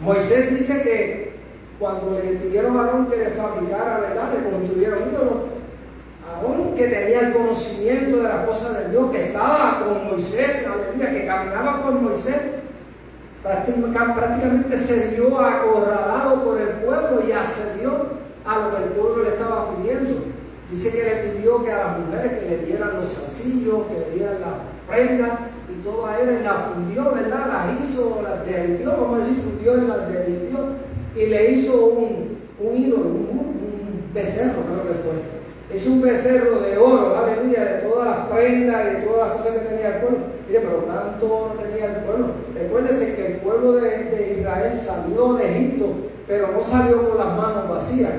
Moisés dice que cuando le pidieron a Aarón que le fabricara, ¿verdad?, le construyeron ídolos. Aarón, que tenía el conocimiento de las cosas de Dios, que estaba con Moisés, aleluya, que caminaba con Moisés, prácticamente se vio acorralado por el pueblo y accedió a lo que el pueblo le estaba pidiendo. Dice que le pidió que a las mujeres que le dieran los zarcillos, que le dieran las prendas, y todas ellas las fundió, ¿verdad? Las hizo, las derritió, vamos a decir, fundió y las derritió, y le hizo un ídolo, un becerro, creo que fue. Es un becerro de oro, aleluya, de todas las prendas y de todas las cosas que tenía el pueblo. Dice, pero tanto oro tenía el pueblo. Recuérdense que el pueblo de Israel salió de Egipto, pero no salió con las manos vacías.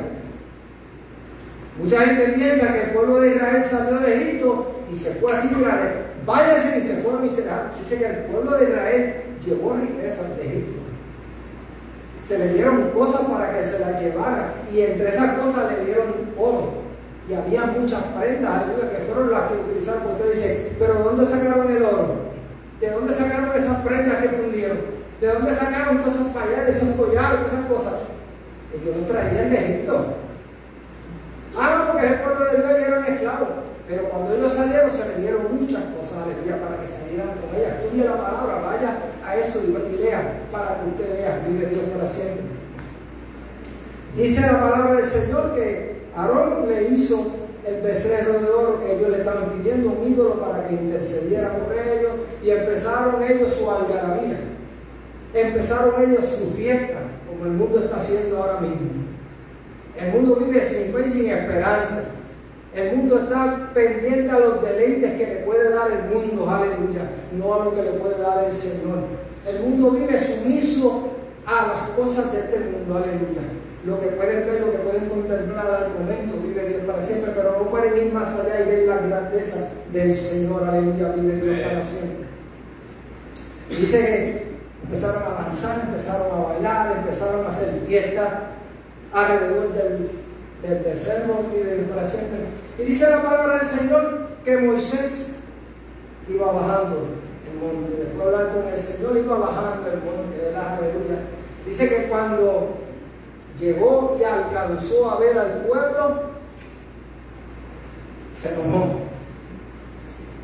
Mucha gente piensa que el pueblo de Israel salió de Egipto y se fue así, mira, váyase y se fueron y se dan. Dice que el pueblo de Israel llevó riquezas de Egipto. Se le dieron cosas para que se las llevara, y entre esas cosas le dieron oro. Y había muchas prendas, aleluya, que fueron las que utilizaron. Usted dice, pero ¿de dónde sacaron el oro? ¿De dónde sacaron esas prendas que fundieron? ¿De dónde sacaron todos esos payares, esos collares, todas esas cosas? Ellos no traían de Egipto. No, porque el pueblo de Dios eran esclavos. Pero cuando ellos salieron, se le dieron muchas cosas, aleluya, para que salieran con ellas. Estudie la palabra, vaya a eso y lea, para que usted vea, vive Dios para siempre. Dice la palabra del Señor que Aarón le hizo el becerro de oro que ellos le estaban pidiendo, un ídolo para que intercediera por ellos, y empezaron ellos su algarabía. empezaron ellos su fiesta, como el mundo está haciendo ahora mismo. El mundo vive sin fe y sin esperanza. El mundo está pendiente a los deleites que le puede dar el mundo, aleluya, no a lo que le puede dar el Señor. El mundo vive sumiso a las cosas de este mundo, aleluya. Lo que pueden ver, lo que pueden contemplar al momento, vive Dios para siempre, pero no pueden ir más allá y ver la grandeza del Señor, aleluya, vive Dios para siempre. Y dice que empezaron a danzar, empezaron a bailar, empezaron a hacer fiestas alrededor del becerro, vive Dios para siempre. Y dice la palabra del Señor que Moisés iba bajando el monte, después de hablar con el Señor, iba bajando el monte de la aleluya. Dice que cuando llegó y alcanzó a ver al pueblo, se enojó.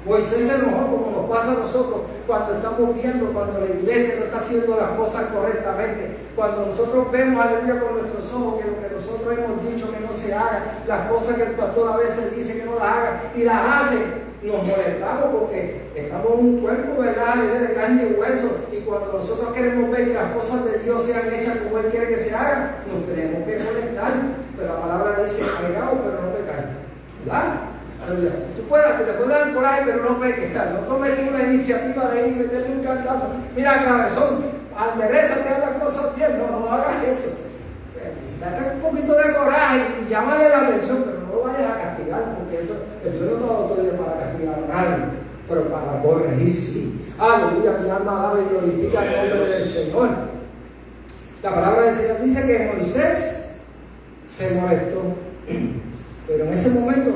Moisés se enojó como nos pasa a nosotros cuando estamos viendo, cuando la iglesia no está haciendo las cosas correctamente, cuando nosotros vemos, aleluya, con nuestros ojos que lo que nosotros hemos dicho que no se haga, las cosas que el pastor a veces dice que no las haga y las hace, nos molestamos porque estamos en un cuerpo, ¿verdad?, de carne y hueso, y cuando nosotros queremos ver que las cosas de Dios sean hechas como Él quiere que se hagan, nos tenemos que molestar. Pero la palabra dice, pegado pero no pecar, ¿verdad? Tú te puedes dar coraje, pero no peques, no tomes una iniciativa de ir y meterle un cantazo. Mira, cabezón, enderezate, haz las cosas bien, no hagas eso. Date un poquito de coraje y llámale la atención, pero no lo vayas a castigar, porque eso, Dios no te da autoridad para castigar a nadie, pero para corregir sí. Aleluya, mi alma alaba y glorifica el nombre del Señor. La palabra del Señor dice que Moisés se molestó, pero en ese momento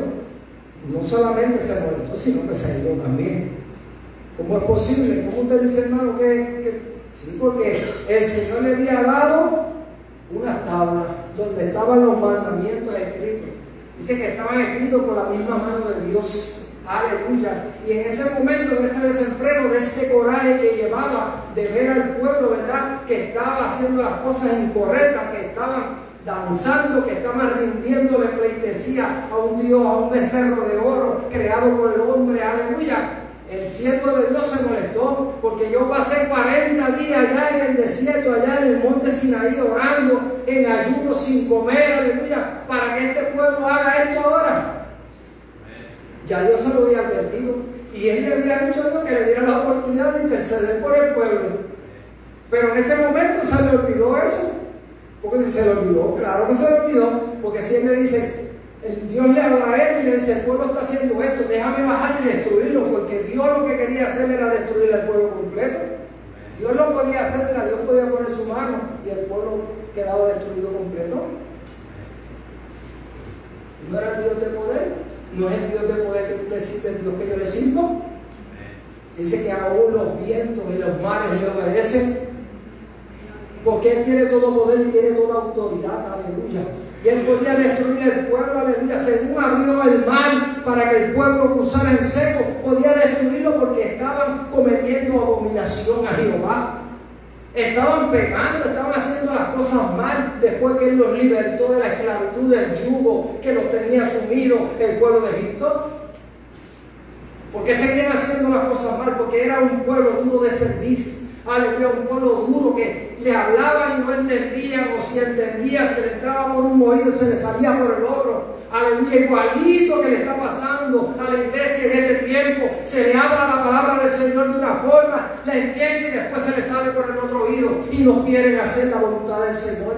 no solamente se molestó, sino que se ayudó también. ¿Cómo es posible? ¿Cómo usted dice, hermano, que sí? Porque el Señor le había dado unas tablas donde estaban los mandamientos escritos. Dice que estaban escritos por la misma mano de Dios. Aleluya. Y en ese momento, en ese desenfreno, de ese coraje que llevaba de ver al pueblo, ¿verdad?, que estaba haciendo las cosas incorrectas, que estaban danzando, que estaban rindiéndole pleitesía a un Dios, a un becerro de oro creado por el hombre, aleluya. El siervo de Dios se molestó porque yo pasé 40 días allá en el desierto, allá en el monte Sinaí, orando en ayuno sin comer, aleluya, para que este pueblo haga esto ahora. Ya Dios se lo había advertido y Él le había dicho a Dios que le diera la oportunidad de interceder por el pueblo. Pero en ese momento se le olvidó eso. Porque si se le olvidó, claro que se le olvidó, porque si Él le dice, Dios le habla a él y le dice, el pueblo está haciendo esto, déjame bajar y destruirlo, porque Dios lo que quería hacer era destruir al pueblo completo. Dios lo podía hacer, pero Dios podía poner su mano y el pueblo quedaba destruido completo. ¿No era el Dios de poder? ¿No es el Dios de poder que tú le sirves, el Dios que yo le sirvo? Dice que aún los vientos y los mares le obedecen, porque Él tiene todo poder y tiene toda autoridad, aleluya. Y Él podía destruir el pueblo, aleluya, según abrió el mar para que el pueblo cruzara en seco, podía destruirlo porque estaban cometiendo abominación a Jehová. Estaban pecando, estaban haciendo las cosas mal después que Él los libertó de la esclavitud, del yugo que los tenía sumidos el pueblo de Egipto. ¿Por qué seguían haciendo las cosas mal? Porque era un pueblo duro de servicio. Aleluya, un pueblo duro que le hablaban y no entendían, o si entendían, se le entraba por un oído y se le salía por el otro. Aleluya, igualito que le está pasando a la iglesia en este tiempo. Se le habla la palabra del Señor de una forma, la entiende y después se le sale por el otro oído y no quieren hacer la voluntad del Señor.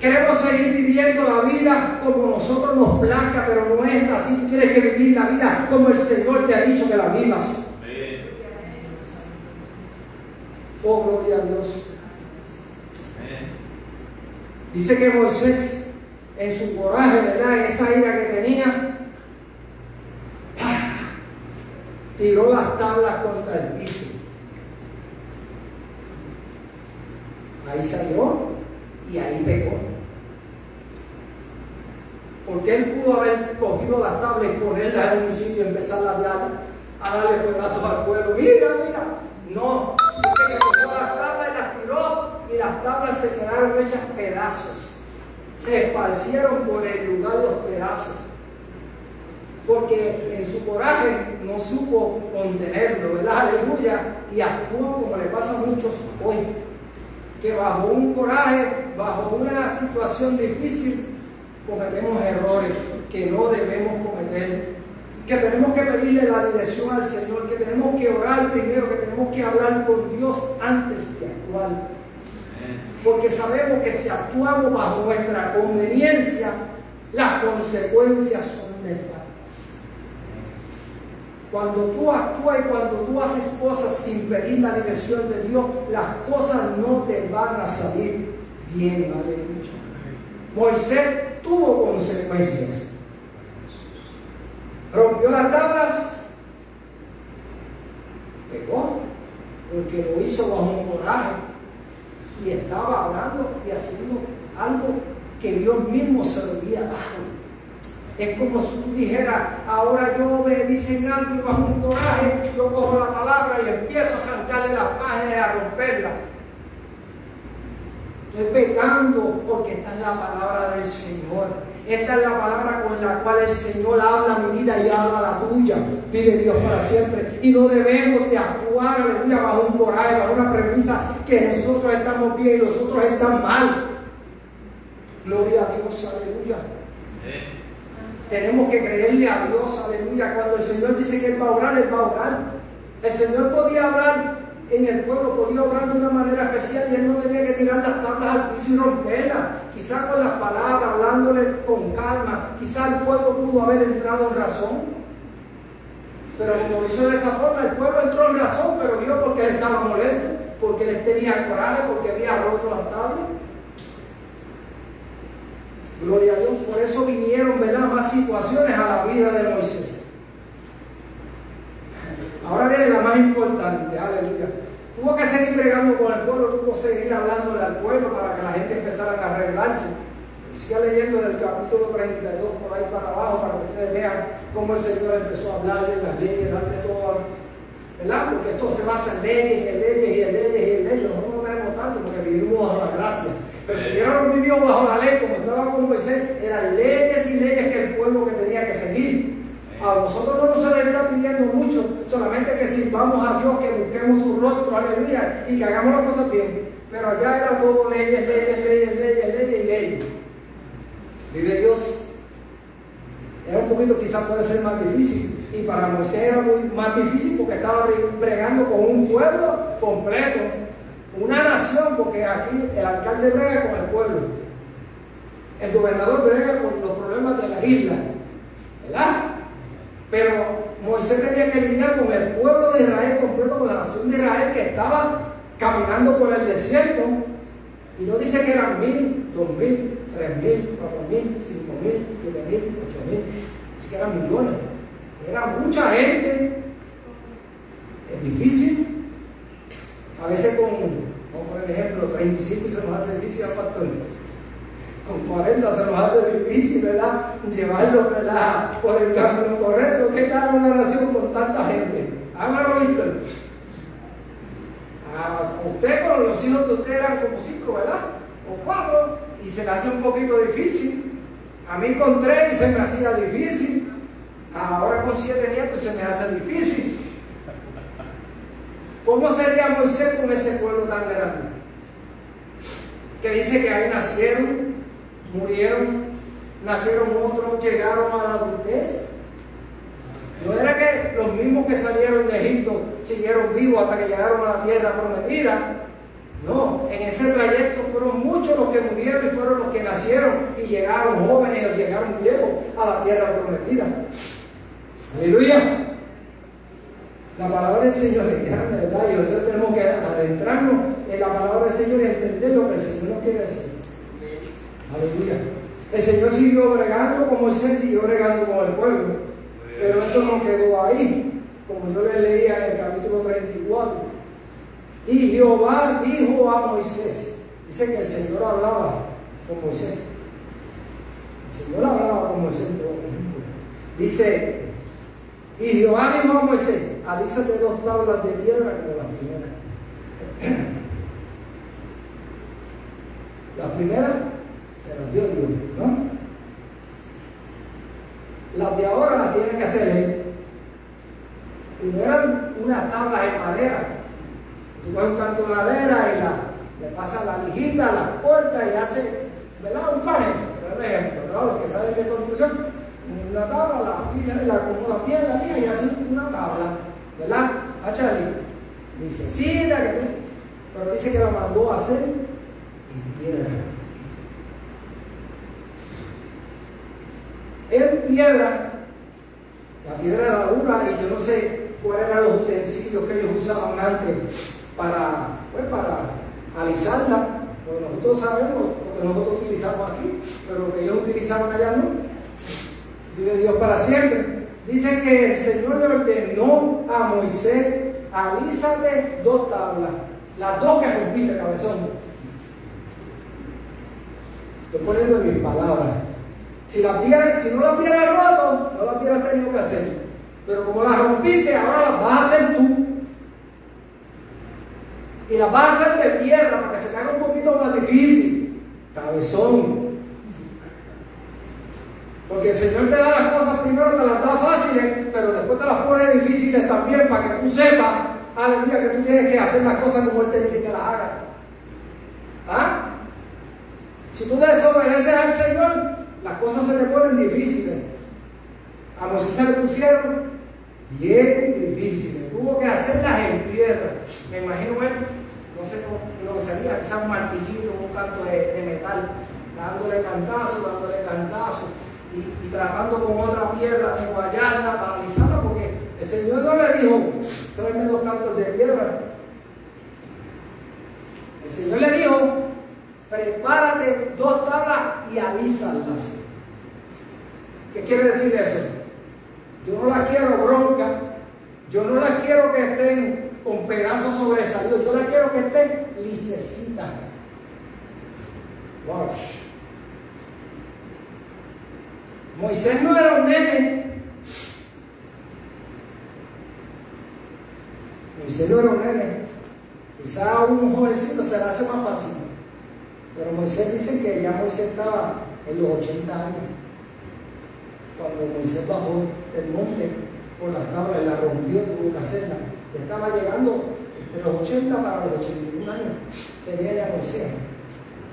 Queremos seguir viviendo la vida como nosotros nos plazca, pero no es así. Tú tienes que vivir la vida como el Señor te ha dicho que la vivas. Oh, gloria a Dios. Dice que Moisés, en su coraje, ¿verdad?, en esa ira que tenía, tiró las tablas contra el piso. Ahí salió y ahí pecó. Porque él pudo haber cogido las tablas y ponerlas en un sitio y empezar a darle fuetazos al pueblo. Mira, mira. No, dice que cogió las tablas y las tiró y las tablas se quedaron hechas pedazos. Se esparcieron por el lugar los pedazos. Porque en su coraje no supo contenerlo, ¿verdad? Aleluya. Y actuó como le pasa a muchos hoy. que bajo un coraje, bajo una situación difícil, cometemos errores que no debemos cometer, que tenemos que pedirle la dirección al Señor, que tenemos que orar primero, que tenemos que hablar con Dios antes de actuar. Porque sabemos que si actuamos bajo nuestra conveniencia, las consecuencias son nefastas. Cuando tú actúas y cuando tú haces cosas sin pedir la dirección de Dios, las cosas no te van a salir bien, aleluya. Moisés tuvo consecuencias. Rompió las tablas, pegó, porque lo hizo bajo un coraje y estaba hablando y haciendo algo que Dios mismo se lo había dado. Es como si tú dijeras, ahora yo me dicen algo y bajo un coraje, yo cojo la palabra y empiezo a arrancarle las páginas y a romperla. Estoy pecando porque esta es la palabra del Señor. Esta es la palabra con la cual el Señor habla mi vida y habla la tuya. Vive Dios para siempre. Y no debemos de actuar, aleluya, bajo un coraje, bajo una premisa que nosotros estamos bien y los otros están mal. Gloria a Dios, aleluya. Tenemos que creerle a Dios, aleluya. Cuando el Señor dice que Él va a orar, Él va a orar. El Señor podía hablar en el pueblo, podía obrar de una manera especial y Él no tenía que tirar las tablas al piso y romperlas. Quizás con las palabras, hablándole con calma, quizás el pueblo pudo haber entrado en razón. Pero como lo hizo de esa forma, el pueblo entró en razón, pero vio porque Él estaba molesto, porque Él tenía coraje, porque había roto las tablas. Gloria a Dios, por eso vinieron, ¿verdad?, más situaciones a la vida de Moisés. Ahora viene la más importante, aleluya. Tuvo que seguir bregando con el pueblo, tuvo que seguir hablándole al pueblo para que la gente empezara a arreglarse. Y siga leyendo del capítulo 32 por ahí para abajo para que ustedes vean cómo el Señor empezó a hablarle las leyes, darle todo, ¿verdad? Porque esto se basa en leyes, en leyes y en leyes y en leyes. Nosotros no tenemos tanto porque vivimos bajo la gracia. Pero si hubiéramos vivido bajo la ley, como estaba con Moisés, eran leyes y leyes que el pueblo que tenía que seguir. A nosotros no se les está pidiendo mucho, solamente que sirvamos a Dios, que busquemos su rostro, aleluya, y que hagamos las cosas bien. Pero allá era todo leyes, leyes, leyes, leyes, leyes y leyes. Vive Dios. Era un poquito, quizás puede ser más difícil. Y para Moisés era muy más difícil porque estaba bregando con un pueblo completo. Una nación, porque aquí el alcalde brega con el pueblo, el gobernador brega con los problemas de la isla, ¿verdad? Pero Moisés tenía que lidiar con el pueblo de Israel completo, con la nación de Israel que estaba caminando por el desierto, y no dice que eran 1,000, 2,000, 3,000, 4,000, 5,000, 7,000, 8,000, dice que eran millones, era mucha gente. Es difícil. A veces como por ejemplo, 35 se nos hace difícil al pastor. Con 40 se nos hace difícil, ¿verdad?, llevarlo, ¿verdad?, por el camino correcto. ¿Qué tal una nación con tanta gente? Hágalo, Víctor. Usted con los hijos de usted eran como 5, ¿verdad?, o 4, y se le hace un poquito difícil. A mí con 3 se me hacía difícil. Ahora con 7 nietos se me hace difícil. ¿Cómo sería Moisés con ese pueblo tan grande? Que dice que ahí nacieron, murieron, nacieron otros, llegaron a la adultez. No era que los mismos que salieron de Egipto siguieron vivos hasta que llegaron a la tierra prometida. No, en ese trayecto fueron muchos los que murieron y fueron los que nacieron y llegaron jóvenes o llegaron viejos a la tierra prometida. Aleluya. La palabra del Señor es grande, ¿verdad? Y nosotros tenemos que adentrarnos en la palabra del Señor y entender lo que el Señor nos quiere decir. Aleluya. El Señor siguió bregando con Moisés, siguió bregando con el pueblo. Pero eso no quedó ahí, como yo les leía en el capítulo 34. Y Jehová dijo a Moisés, dice que el Señor hablaba con Moisés. El Señor hablaba con Moisés, por ejemplo. Dice, y Jehová dijo a Moisés, alízate 2 tablas de piedra como las primeras. Las primeras se las dio Dios, ¿no? Las de ahora las tiene que hacer Él. Y no eran unas tablas en madera. Tú coges un canto de madera le pasa la lijita, la corta y hace, ¿verdad? Un panel, por ejemplo, ¿verdad? Los que saben de construcción, una tabla, la acomoda bien la lija y hace una tabla, ¿verdad? A Charlie dice, sí, pero dice que la mandó a hacer en piedra. En piedra, la piedra era dura y yo no sé cuáles eran los utensilios que ellos usaban antes para alisarla. Pues nosotros sabemos lo que nosotros utilizamos aquí, pero lo que ellos utilizaban allá no. Vive Dios para siempre. Dice que el Señor le ordenó a Moisés, alízate 2 tablas, las 2 que rompiste, cabezón. Estoy poniendo en mis palabras. Si no la hubieras roto, no la hubieras tenido que hacer. Pero como las rompiste, ahora las vas a hacer tú. Y las vas a hacer de piedra para que se te haga un poquito más difícil. Cabezón. Porque el Señor te da las cosas primero, te las da fáciles, pero después te las pone difíciles también para que tú sepas, aleluya, que tú tienes que hacer las cosas como Él te dice que las hagas. ¿Ah? Si tú desobedeces al Señor, las cosas se te ponen difíciles. A Moisés se le pusieron bien difíciles. Tuvo que hacerlas en piedra. Me imagino él, no sé lo que sería, quizás un martillito, un canto de metal, dándole cantazo y tratando con otra piedra de guayarla para alisarla, porque el Señor no le dijo, tráeme 2 cantos de piedra. El Señor le dijo, prepárate 2 tablas y alízalas. ¿Qué quiere decir eso? Yo no la quiero bronca, yo no la quiero que estén con pedazos sobresalidos, yo la quiero que estén lisecitas. Wow. Moisés no era un nene. Moisés no era un nene. Quizá a un jovencito se le hace más fácil. Pero Moisés dice que ya Moisés estaba en los 80 años. Cuando Moisés bajó del monte por las tablas, la rompió, tuvo que hacerla. Estaba llegando de los 80 para los 81 años. Tenía ya Moisés.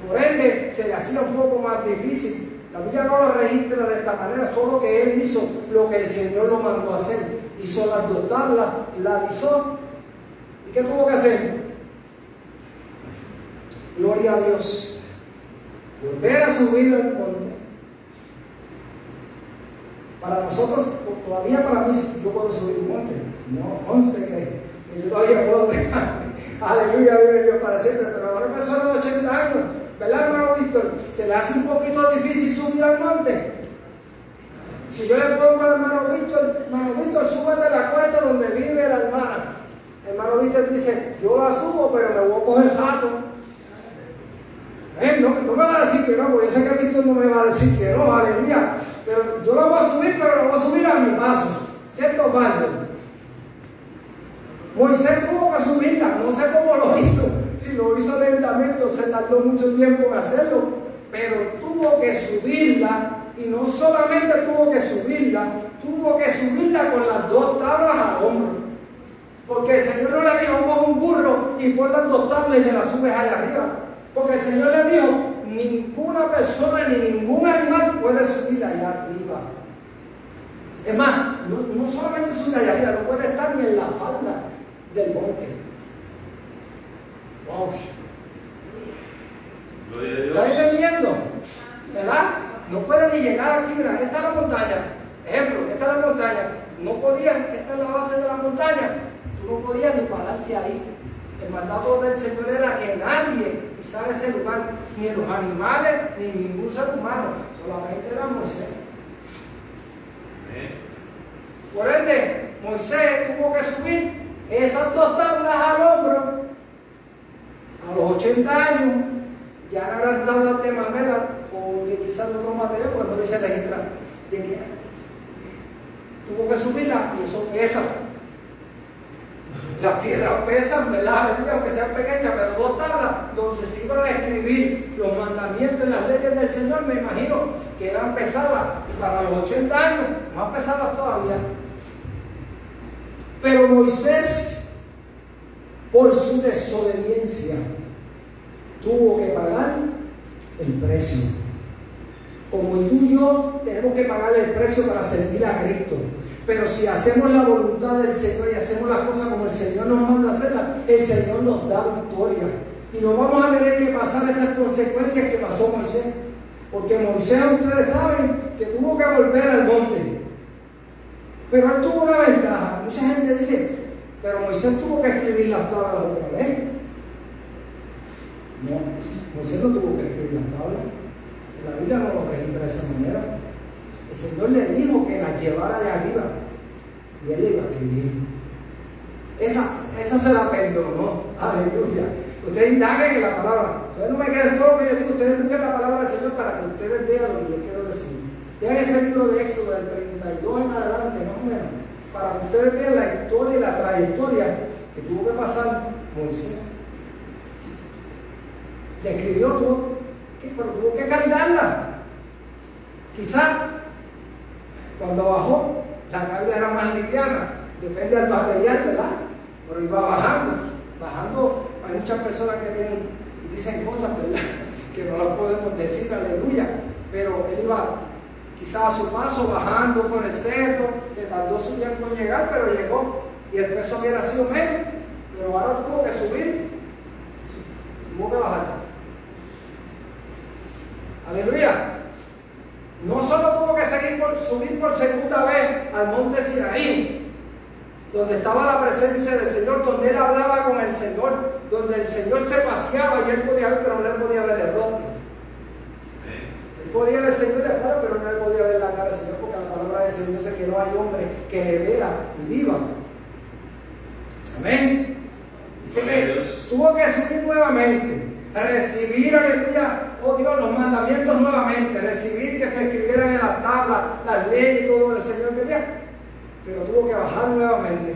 Por ende, se le hacía un poco más difícil. La Biblia no lo registra de esta manera, solo que él hizo lo que el Señor lo mandó a hacer. Hizo las 2 tablas, la alisó. ¿Y qué tuvo que hacer? Gloria a Dios. Volver a subir al monte. Para nosotros, todavía para mí, yo puedo subir un monte. No, conste que yo todavía puedo dejar. Aleluya, vive Dios para siempre. Pero ahora una persona de 80 años, ¿verdad, hermano Víctor? Se le hace un poquito difícil subir al monte. Si yo le pongo al hermano Víctor, súbete la cuesta donde vive la hermana. El hermano Víctor dice, yo la subo, pero me voy a coger jato. No me va a decir que no, porque yo sé que Víctor no me va a decir que no, aleluya. Pero yo la voy a subir, pero la voy a subir a mi paso. ¿Cierto, paso? Moisés tuvo que subirla, no sé cómo lo hizo. Si lo hizo lentamente o se tardó mucho tiempo en hacerlo, pero tuvo que subirla. Y no solamente tuvo que subirla con las 2 tablas al hombro. Porque el Señor no le dijo, coge un burro y pon las 2 tablas y me las subes allá arriba. Porque el Señor le dijo, ninguna persona ni ningún animal puede subir allá arriba. Es más, no solamente subir allá arriba, no puede estar ni en la falda del monte. Wow. ¿Está entendiendo? ¿Verdad? No puede ni llegar aquí, mira, esta es la montaña. Ejemplo, esta es la montaña. No podían, esta es la base de la montaña. Tú no podías ni pararte ahí. El mandato del Señor era que nadie pisara ese lugar, ni los animales, ni ningún ser humano. Solamente era Moisés. Por ende, Moisés tuvo que subir esas 2 tablas al hombro. A los 80 años, ya no eran tablas de madera o utilizando otro material, porque no dice registrar. Tuvo que subirla y eso pesa. Las piedras pesan, ¿verdad? Aunque sean pequeñas, pero 2 tablas donde se iban a escribir los mandamientos y las leyes del Señor, me imagino que eran pesadas. Y para los 80 años, más pesadas todavía. Pero Moisés, por su desobediencia, tuvo que pagar el precio. Como tú y yo tenemos que pagar el precio para servir a Cristo. Pero si hacemos la voluntad del Señor y hacemos las cosas como el Señor nos manda hacerlas, el Señor nos da victoria. Y no vamos a tener que pasar esas consecuencias que pasó Moisés. Porque Moisés, ustedes saben, que tuvo que volver al monte. Pero él tuvo una ventaja. Mucha gente dice, pero Moisés tuvo que escribir las tablas otra vez. No, Moisés no tuvo que escribir las tablas. La Biblia no lo registra de esa manera. El Señor le dijo que las llevara de arriba y él le iba a escribir. Esa se la perdonó. Aleluya. Ustedes indaguen en la palabra. Ustedes no me creen todo lo que yo digo. Ustedes busquen la palabra del Señor para que ustedes vean lo que les quiero decir. Vean ese libro de Éxodo del 32 en adelante, más o menos, para que ustedes vean la historia y la trayectoria que tuvo que pasar Moisés. Le escribió todo, pero tuvo que cargarla. Quizás cuando bajó, la carga era más liviana, depende del material, ¿verdad? Pero iba bajando. Hay muchas personas que dicen cosas, ¿verdad? Que no las podemos decir, aleluya. Pero él iba quizás a su paso, bajando por el cerro, se tardó su tiempo en llegar, pero llegó. Y el peso hubiera sido menos, pero ahora tuvo que subir, tuvo que bajar. Aleluya. No solo tuvo que subir por segunda vez al monte Sinaí, donde estaba la presencia del Señor, donde él hablaba con el Señor, donde el Señor se paseaba y él podía ver, pero no le podía ver el rostro. Él podía ver al Señor de afuera, pero no le podía ver la cara del Señor, porque la palabra del Señor dice que no hay hombre que le vea y viva. Amén. Dice que tuvo que subir nuevamente, recibir, aleluya, oh Dios, los mandamientos nuevamente, recibir que se escribieran en la tabla las leyes y todo lo que el Señor quería, pero tuvo que bajar nuevamente.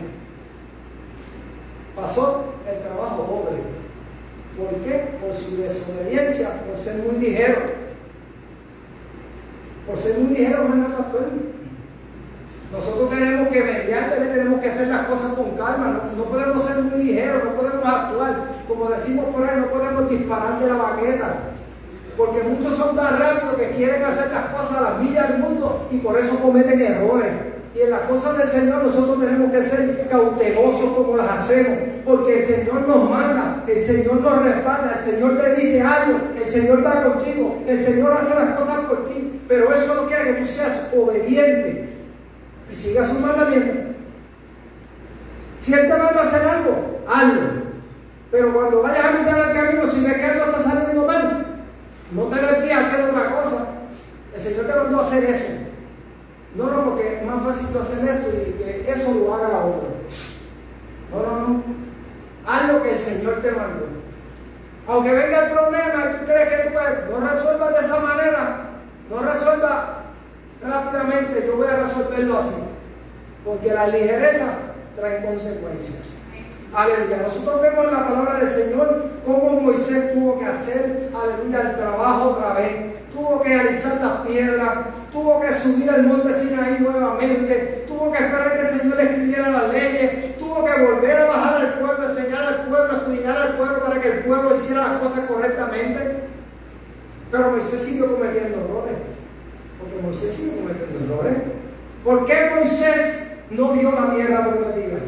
Pasó el trabajo doble. ¿Por qué? Por su desobediencia, por ser muy ligero. Por ser muy ligero, hermano pastor. Nosotros tenemos que mediar, tenemos que hacer las cosas con calma, no podemos ser muy ligeros, no podemos actuar, como decimos por ahí, no podemos disparar de la baqueta, porque muchos son tan rápidos que quieren hacer las cosas a las millas del mundo y por eso cometen errores. Y en las cosas del Señor nosotros tenemos que ser cautelosos como las hacemos, porque el Señor nos manda, el Señor nos respalda, el Señor te dice algo, el Señor va contigo, el Señor hace las cosas por ti, pero eso no quiere que tú seas obediente y sigas sus mandamientos. Si Él te manda a hacer algo, hazlo. Pero cuando vayas a mitad del camino, si ves que algo está saliendo mal, no te desvíes a hacer otra cosa. El Señor te mandó a hacer eso. No, porque es más fácil hacer esto y que eso lo haga la otra. No. Haz lo que el Señor te mandó. Aunque venga el problema y tú crees que tú no resuelvas de esa manera, no resuelvas rápidamente, yo voy a resolverlo así. Porque la ligereza trae consecuencias. Aleluya. Nosotros vemos en la palabra del Señor cómo Moisés tuvo que hacer, aleluya, el trabajo otra vez. Tuvo que alisar las piedras, tuvo que subir al monte Sinaí nuevamente, tuvo que esperar que el Señor le escribiera las leyes, tuvo que volver a bajar al pueblo, enseñar al pueblo, estudiar al pueblo para que el pueblo hiciera las cosas correctamente. Pero Moisés siguió cometiendo errores, porque Moisés siguió cometiendo errores. ¿Por qué Moisés no vio la tierra prometida?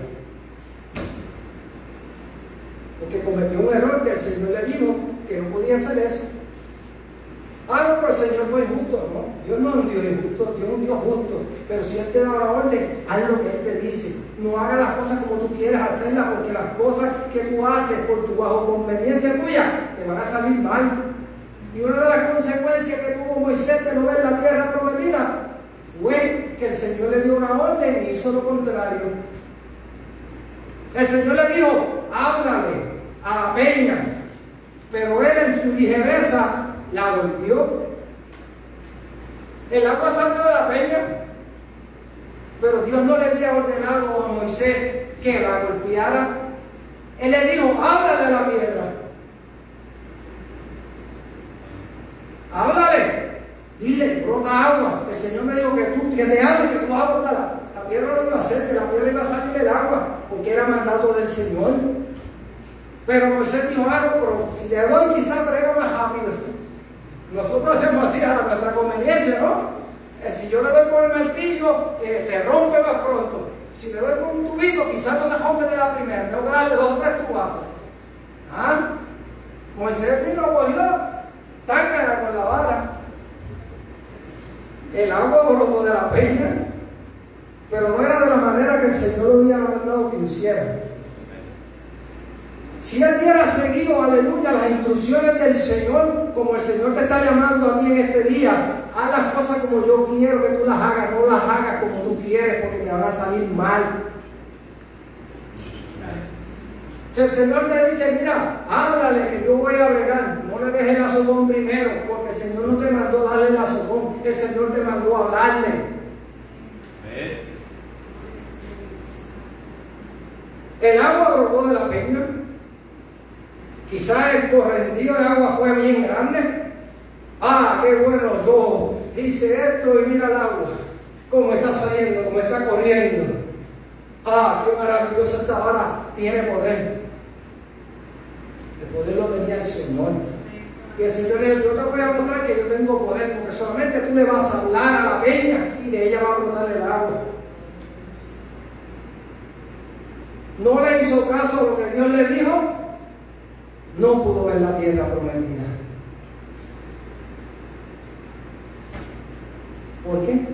Porque cometió un error que el Señor le dijo que no podía hacer eso. No, pero el Señor fue injusto, ¿no? Dios no es un Dios injusto, Dios es un Dios justo. Pero si Él te da la orden, haz lo que Él te dice. No hagas las cosas como tú quieras hacerlas, porque las cosas que tú haces por tu bajo conveniencia tuya te van a salir mal. Y una de las consecuencias que tuvo Moisés de no ver la tierra prometida fue que el Señor le dio una orden y hizo lo contrario. El Señor le dijo, háblale a la peña, pero él en su ligereza la golpeó. El agua salió de la peña, pero Dios no le había ordenado a Moisés que la golpeara. Él le dijo, háblale a la piedra. Háblale, dile, brota agua. El Señor me dijo que te hable, que tú vas a botar. La piedra lo iba a hacer, que la piedra iba a salir del agua, porque era mandato del Señor. Pero Moisés dijo, no, pero si le doy quizás brega más rápido. Nosotros hacemos así a nuestra conveniencia, ¿no? Si yo le doy con el martillo, se rompe más pronto. Si le doy con un tubito, quizás no se rompe de la primera. Tengo que darle 2 o 3 tubazos. ¿Ah? Moisés vino, cogió tángana con la vara. El agua brotó de la peña, pero no era de la manera que el Señor lo había mandado que hiciera. Si él hubiera seguido, aleluya, las instrucciones del Señor, como el Señor te está llamando a ti en este día, haz las cosas como yo quiero que tú las hagas, no las hagas como tú quieres, porque te van a salir mal. Si el Señor te dice, mira, háblale que yo voy a bregar, no le dejes el azotón primero, porque el Señor no te mandó darle el azotón, el Señor te mandó hablarle. El agua brotó de la peña. Quizás el correntío de agua fue bien grande. Qué bueno, yo hice esto y mira el agua, cómo está saliendo, cómo está corriendo. Qué maravilloso esta vara, tiene poder. El poder lo tenía el Señor. Y el Señor le dijo, yo te voy a mostrar que yo tengo poder, porque solamente tú le vas a hablar a la peña y de ella va a brotar el agua. No le hizo caso a lo que Dios le dijo, no pudo ver la tierra prometida. ¿Por qué?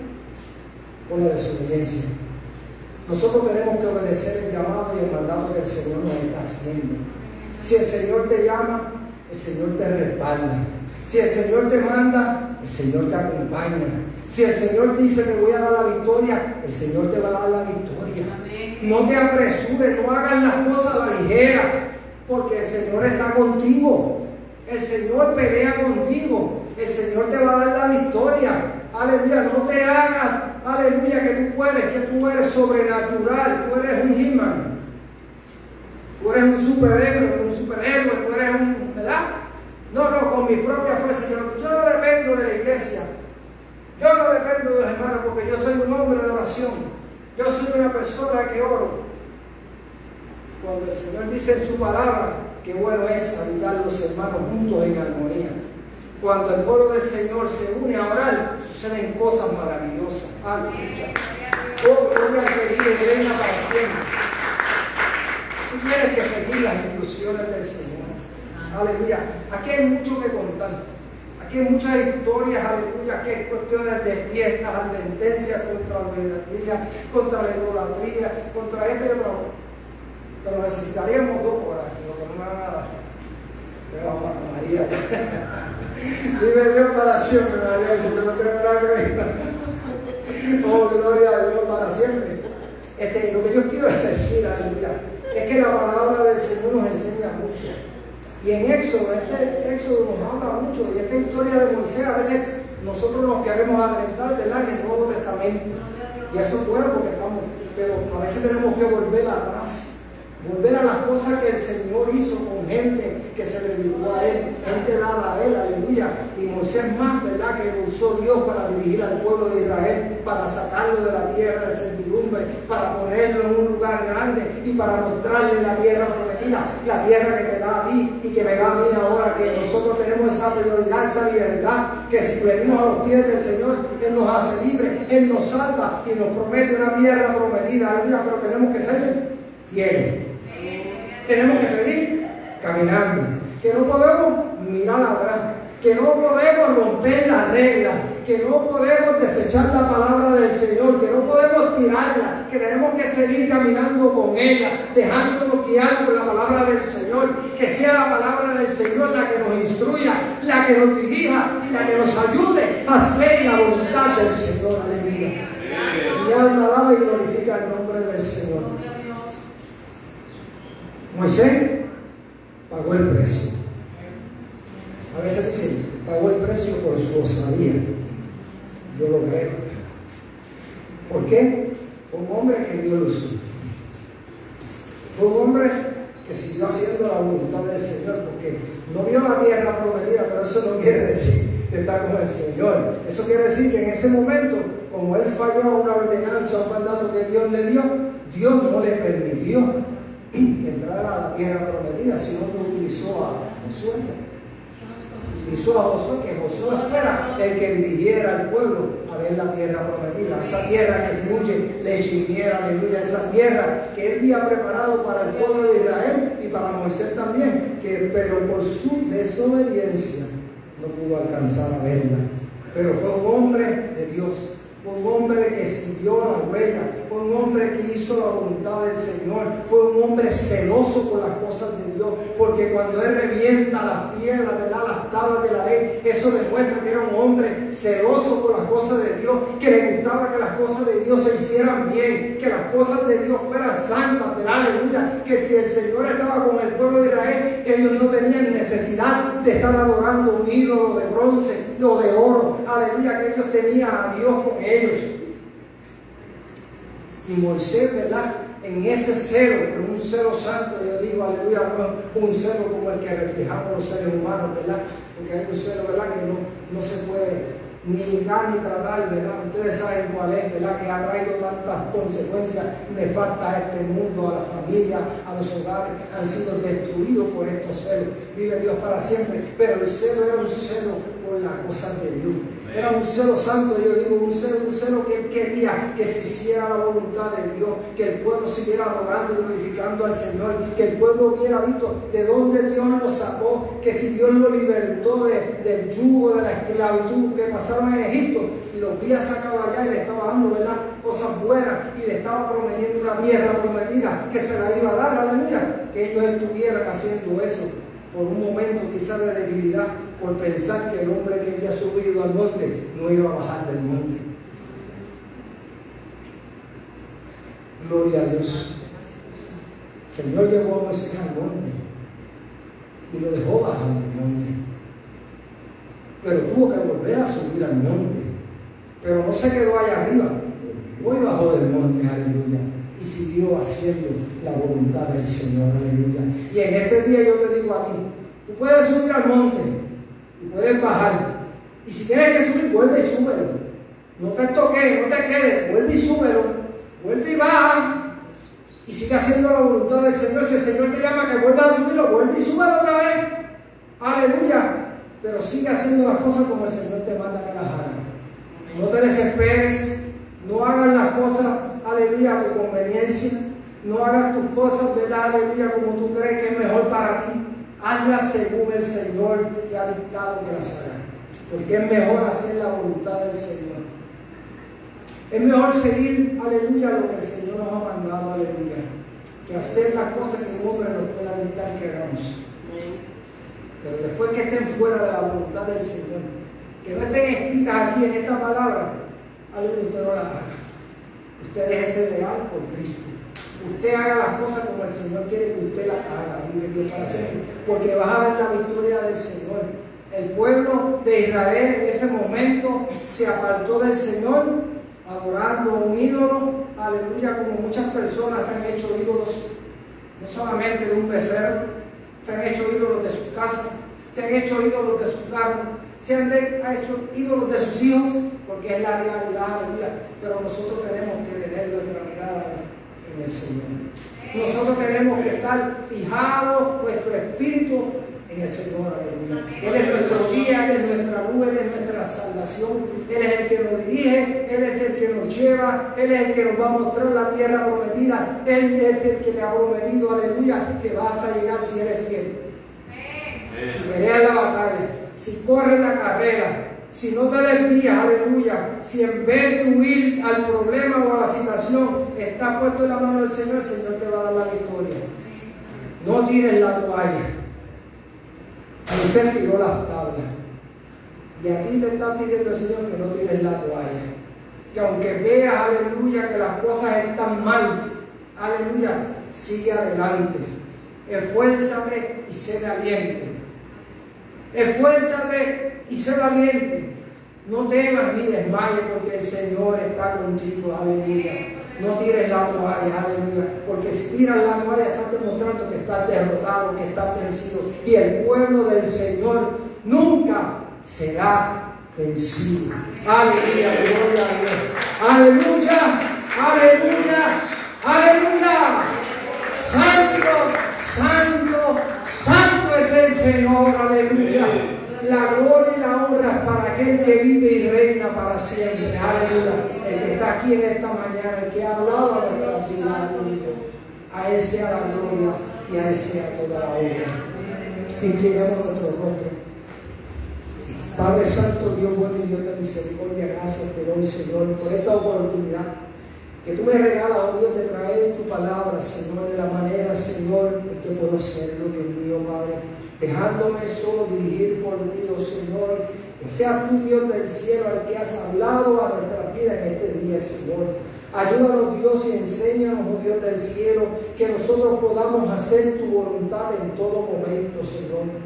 Por la desobediencia. Nosotros tenemos que obedecer el llamado y el mandato que el Señor nos está haciendo. Si el Señor te llama, el Señor te respalda. Si el Señor te manda, el Señor te acompaña. Si el Señor dice te voy a dar la victoria, el Señor te va a dar la victoria. Amén. No te apresures, no hagas las cosas a la ligera, porque el Señor está contigo. El Señor pelea contigo. El Señor te va a dar la victoria. Aleluya, no te hagas, aleluya, que tú puedes, que tú eres sobrenatural, tú eres un He-Man, tú eres un superhéroe, tú eres un, ¿verdad? No, con mi propia fuerza, yo no dependo de la iglesia, yo no dependo de los hermanos, porque yo soy un hombre de oración, yo soy una persona que oro. Cuando el Señor dice en su palabra que bueno es habitar los hermanos juntos en armonía. Cuando el pueblo del Señor se une a orar, suceden cosas maravillosas. Aleluya. Oh, gloria al que vive y reina para siempre. Tú tienes que seguir las instrucciones del Señor. Aleluya. Aquí hay mucho que contar. Aquí hay muchas historias, aleluya, que es cuestiones de fiestas, advertencias contra la idolatría, contra la idolatría, contra este y otro. Pero necesitaríamos 2 horas, lo que no me van a dar. Pero María. Dime Dios para siempre, María, si yo no tengo nada que ver. Oh, gloria a Dios para siempre. Lo que yo quiero decir, aleluya, es que la palabra del Señor nos enseña mucho. Y en Éxodo, Éxodo nos habla mucho. Y esta historia de Moisés, a veces nosotros nos queremos adentrar, ¿verdad?, en el Nuevo Testamento. Y eso es bueno porque estamos, pero a veces tenemos que volver atrás. Volver a las cosas que el Señor hizo con gente que se dedicó a Él, gente dada a Él, aleluya. Y Moisés más, ¿verdad?, que lo usó Dios para dirigir al pueblo de Israel, para sacarlo de la tierra de servidumbre, para ponerlo en un lugar grande y para mostrarle la tierra prometida, la tierra que te da a ti y que me da a mí ahora, que nosotros tenemos esa prioridad, esa libertad, que si venimos a los pies del Señor, Él nos hace libres, Él nos salva y nos promete una tierra prometida, aleluya, pero tenemos que ser fieles. Tenemos que seguir caminando, que no podemos mirar atrás, que no podemos romper las reglas, que no podemos desechar la palabra del Señor, que no podemos tirarla, que tenemos que seguir caminando con ella, dejándonos guiar por la palabra del Señor, que sea la palabra del Señor la que nos instruya, la que nos dirija y la que nos ayude a hacer la voluntad del Señor. Aleluya. Mi alma alaba y glorifica el nombre del Señor. Moisés pagó el precio. A veces dicen, pagó el precio por su osadía. Yo lo creo. ¿Por qué? Fue un hombre que Dios lo usó. Fue un hombre que siguió haciendo la voluntad del Señor, porque no vio la tierra prometida, pero eso no quiere decir que está con el Señor. Eso quiere decir que en ese momento, como él falló a una ordenanza, a un mandato que Dios le dio, Dios no le permitió que entrara a la tierra prometida, sino que utilizó a Josué. Utilizó a Josué, que Josué fuera el que dirigiera al pueblo a ver la tierra prometida, esa tierra que fluye leche y miel, aleluya, esa tierra que él había preparado para el pueblo de Israel y para Moisés también, pero por su desobediencia no pudo alcanzar a verla. Pero fue un hombre de Dios, fue un hombre que siguió la huella, fue un hombre que hizo la voluntad del Señor, fue un hombre celoso por las cosas de Dios, porque cuando él revienta las piedras, ¿verdad?, las tablas de la ley, eso demuestra que era un hombre celoso por las cosas de Dios, que le gustaba que las cosas de Dios se hicieran bien, que las cosas de Dios fueran santas, ¿verdad? Aleluya, que si el Señor estaba con el pueblo de Israel, ellos no tenían necesidad de estar adorando un ídolo de bronce o de oro, aleluya, que ellos tenían a Dios con ellos. Y Moisés, ¿verdad?, en ese celo, pero un celo santo, yo digo, aleluya, no un celo como el que reflejamos los seres humanos, ¿verdad? Porque hay un celo, ¿verdad?, que no se puede ni negar ni tratar, ¿verdad? Ustedes saben cuál es, ¿verdad?, que ha traído tantas consecuencias nefastas a este mundo, a la familia, a los hogares, han sido destruidos por estos celos. Vive Dios para siempre, pero el celo era un celo por las cosas de Dios. Era un celo santo, yo digo, un celo que él quería que se hiciera la voluntad de Dios, que el pueblo siguiera adorando y glorificando al Señor, que el pueblo hubiera visto de dónde Dios lo sacó, que si Dios lo libertó del yugo, de la esclavitud que pasaron en Egipto, y los había sacado allá y le estaba dando, ¿verdad?, cosas buenas, y le estaba prometiendo una tierra prometida que se la iba a dar, aleluya, que ellos estuvieran haciendo eso por un momento quizás de debilidad, por pensar que el hombre que había subido al monte no iba a bajar del monte. Gloria a Dios. El Señor llevó a Moisés al monte y lo dejó bajar del monte, pero tuvo que volver a subir al monte. Pero no se quedó allá arriba, hoy bajó del monte, aleluya, y siguió haciendo la voluntad del Señor, aleluya. Y en este día yo te digo a ti, tú puedes subir al monte y puedes bajar, y si tienes que subir, vuelve y súbelo, no te toques, no te quedes, vuelve y súbelo, vuelve y baja, y sigue haciendo la voluntad del Señor. Si el Señor te llama que vuelvas a subirlo, vuelve y súbelo otra vez, aleluya, pero sigue haciendo las cosas como el Señor te manda que las hagas. No te desesperes, no hagas las cosas, aleluya, a tu conveniencia, no hagas tus cosas, ¿verdad?, aleluya, como tú crees que es mejor para ti. Hazlas según el Señor te ha dictado que las hagas, porque es mejor hacer la voluntad del Señor. Es mejor seguir, aleluya, lo que el Señor nos ha mandado, aleluya, que hacer las cosas que un hombre nos pueda dictar que hagamos. Pero después que estén fuera de la voluntad del Señor, que no estén escritas aquí en esta palabra, aleluya, usted no las haga. Usted déjese leal por Cristo. Usted haga las cosas como el Señor quiere que usted las haga, vive Dios para siempre, porque vas a ver la victoria del Señor. El pueblo de Israel en ese momento se apartó del Señor, adorando a un ídolo, aleluya, como muchas personas se han hecho ídolos, no solamente de un becerro, se han hecho ídolos de sus casas, se han hecho ídolos de sus carros, se han hecho ídolos de sus hijos, porque es la realidad, aleluya. Pero nosotros tenemos que tener nuestra mirada en el Señor. Nosotros tenemos que estar fijados, nuestro espíritu en el Señor, aleluya. Él es nuestro guía, Él es nuestra luz, Él es nuestra salvación, Él es el que nos dirige, Él es el que nos lleva, Él es el que nos va a mostrar la tierra prometida, Él es el que le ha prometido, aleluya, que vas a llegar si eres fiel. Si peleas la batalla, si corres la carrera, si no te desvías, aleluya, si en vez de huir al problema o a la situación, estás puesto en la mano del Señor, el Señor te va a dar la victoria. No tires la toalla. Moisés tiró las tablas. Y a ti te está pidiendo el Señor que no tires la toalla. Que aunque veas, aleluya, que las cosas están mal, aleluya, sigue adelante. Esfuérzate y sé valiente. Esfuérzate y sé valiente. No temas ni desmayes, porque el Señor está contigo, aleluya. No tires la toalla, aleluya, porque si tiras la toalla estás demostrando que estás derrotado, que estás vencido. Y el pueblo del Señor nunca será vencido. Aleluya, gloria a Dios. Aleluya, aleluya, aleluya. Santo santo, santo es el Señor, aleluya. La gloria y la honra es para aquel que vive y reina para siempre, aleluya. El que está aquí en esta mañana, el que ha hablado a nuestra vida, aleluya. A Él sea la gloria y a Él sea toda la honra. Inclinamos nuestro rostro. Padre Santo, Dios bueno y Dios de misericordia, gracias te doy, Señor, por esta oportunidad que tú me regalas, oh Dios, de traer tu palabra, Señor, de la manera, Señor, en que puedo hacerlo, Dios mío, Padre, dejándome solo dirigir por ti, oh Señor, que sea tú, Dios del cielo, al que has hablado a nuestra vida en este día, Señor. Ayúdanos, Dios, y enséñanos, oh Dios del cielo, que nosotros podamos hacer tu voluntad en todo momento, Señor.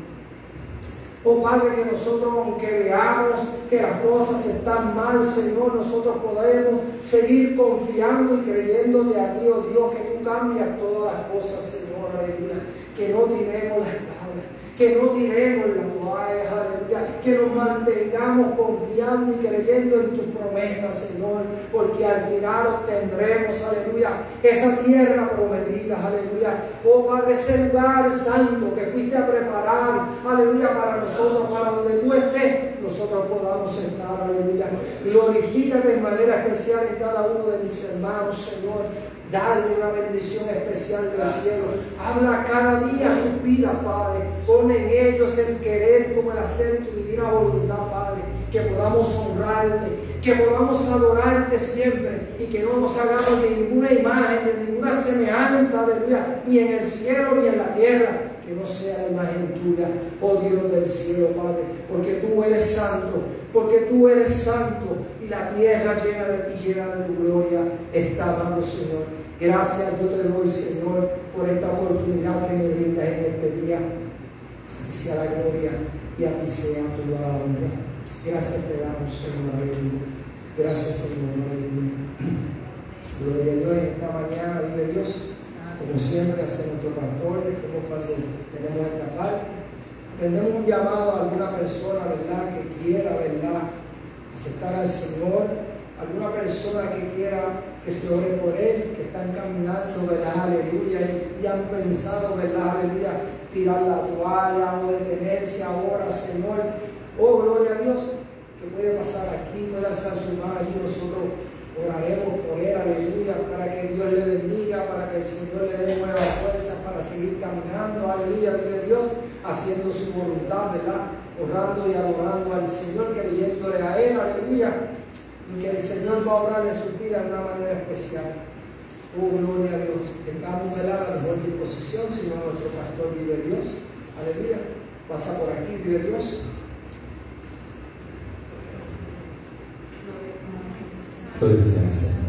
Oh Padre, que nosotros, aunque veamos que las cosas están mal, Señor, nosotros podemos seguir confiando y creyéndote a ti, oh Dios, que tú cambias todas las cosas, Señor, aleluya. Que no tiremos las tablas, que no tiremos las toallas, aleluya. Que nos mantengamos confiando y creyendo en tus promesas, Señor, porque al final obtendremos, aleluya, esa tierra prometida, aleluya. Oh Padre, ese lugar santo que fuiste a preparar, aleluya, para nosotros, para donde tú estés, nosotros podamos estar, aleluya. Glorifícate de manera especial en cada uno de mis hermanos, Señor. Dale una bendición especial del cielo. Habla cada día sus vidas, Padre. Pon en ellos el querer como el hacer tu divina voluntad, Padre. Que podamos honrarte, que podamos adorarte siempre y que no nos hagamos de ninguna imagen, de ninguna semejanza, aleluya, ni en el cielo ni en la tierra, que no sea la imagen tuya, oh Dios del cielo, Padre, porque tú eres santo, y la tierra llena de ti, llena de tu gloria, está dando, Señor. Gracias yo te doy, Señor, por esta oportunidad que me brindas en este día. A ti sea la gloria y a ti sea toda la honra. Gracias te damos, Señor, aleluya. Gracias, Señor, aleluya. Gloria a Dios en esta mañana, vive Dios. Como siempre hace nuestro pastor, decimos cuando tenemos esta parte. Tendremos un llamado a alguna persona, ¿verdad?, que quiera, ¿verdad?, aceptar al Señor, alguna persona que quiera que se ore por él, que están caminando, ¿verdad?, aleluya, y han pensado, ¿verdad?, aleluya, tirar la toalla o detenerse ahora, Señor. Oh, gloria a Dios, que puede pasar aquí, puede alzar su mano aquí, nosotros oraremos por él, aleluya, para que Dios le bendiga, para que el Señor le dé nuevas fuerzas para seguir caminando, aleluya, vive Dios, haciendo su voluntad, ¿verdad?, orando y adorando al Señor, creyéndole a Él, aleluya, y que el Señor va a obrar en su vida de una manera especial. Oh, gloria a Dios, tengamos, ¿verdad?, la mejor disposición, sino nuestro pastor vive Dios, aleluya, pasa por aquí, vive Dios. Gloria sea al Señor.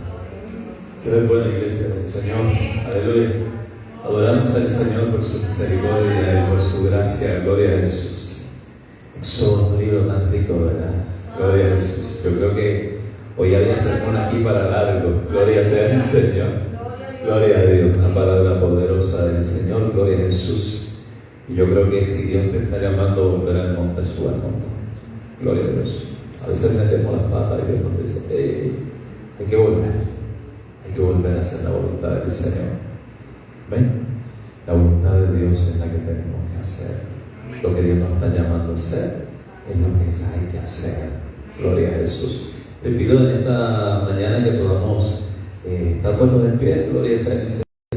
Qué buena iglesia del Señor. Aleluya. Adoramos al Señor por su misericordia y por su gracia. Gloria a Jesús. Éxodo, un libro tan rico, ¿verdad? Gloria a Jesús. Yo creo que hoy había sermón aquí para largo. Gloria sea al Señor. Gloria a Dios. Una palabra poderosa del Señor. Gloria a Jesús. Y yo creo que si Dios te está llamando a volver al monte, suba al monte. Gloria a Dios. A veces metemos las patas y Dios nos dice, hay que volver a hacer la voluntad del Señor. ¿Ven? La voluntad de Dios es la que tenemos que hacer. Lo que Dios nos está llamando a hacer es lo que hay que hacer. Gloria a Jesús. Te pido en esta mañana que podamos estar puestos en pie. Gloria a Dios.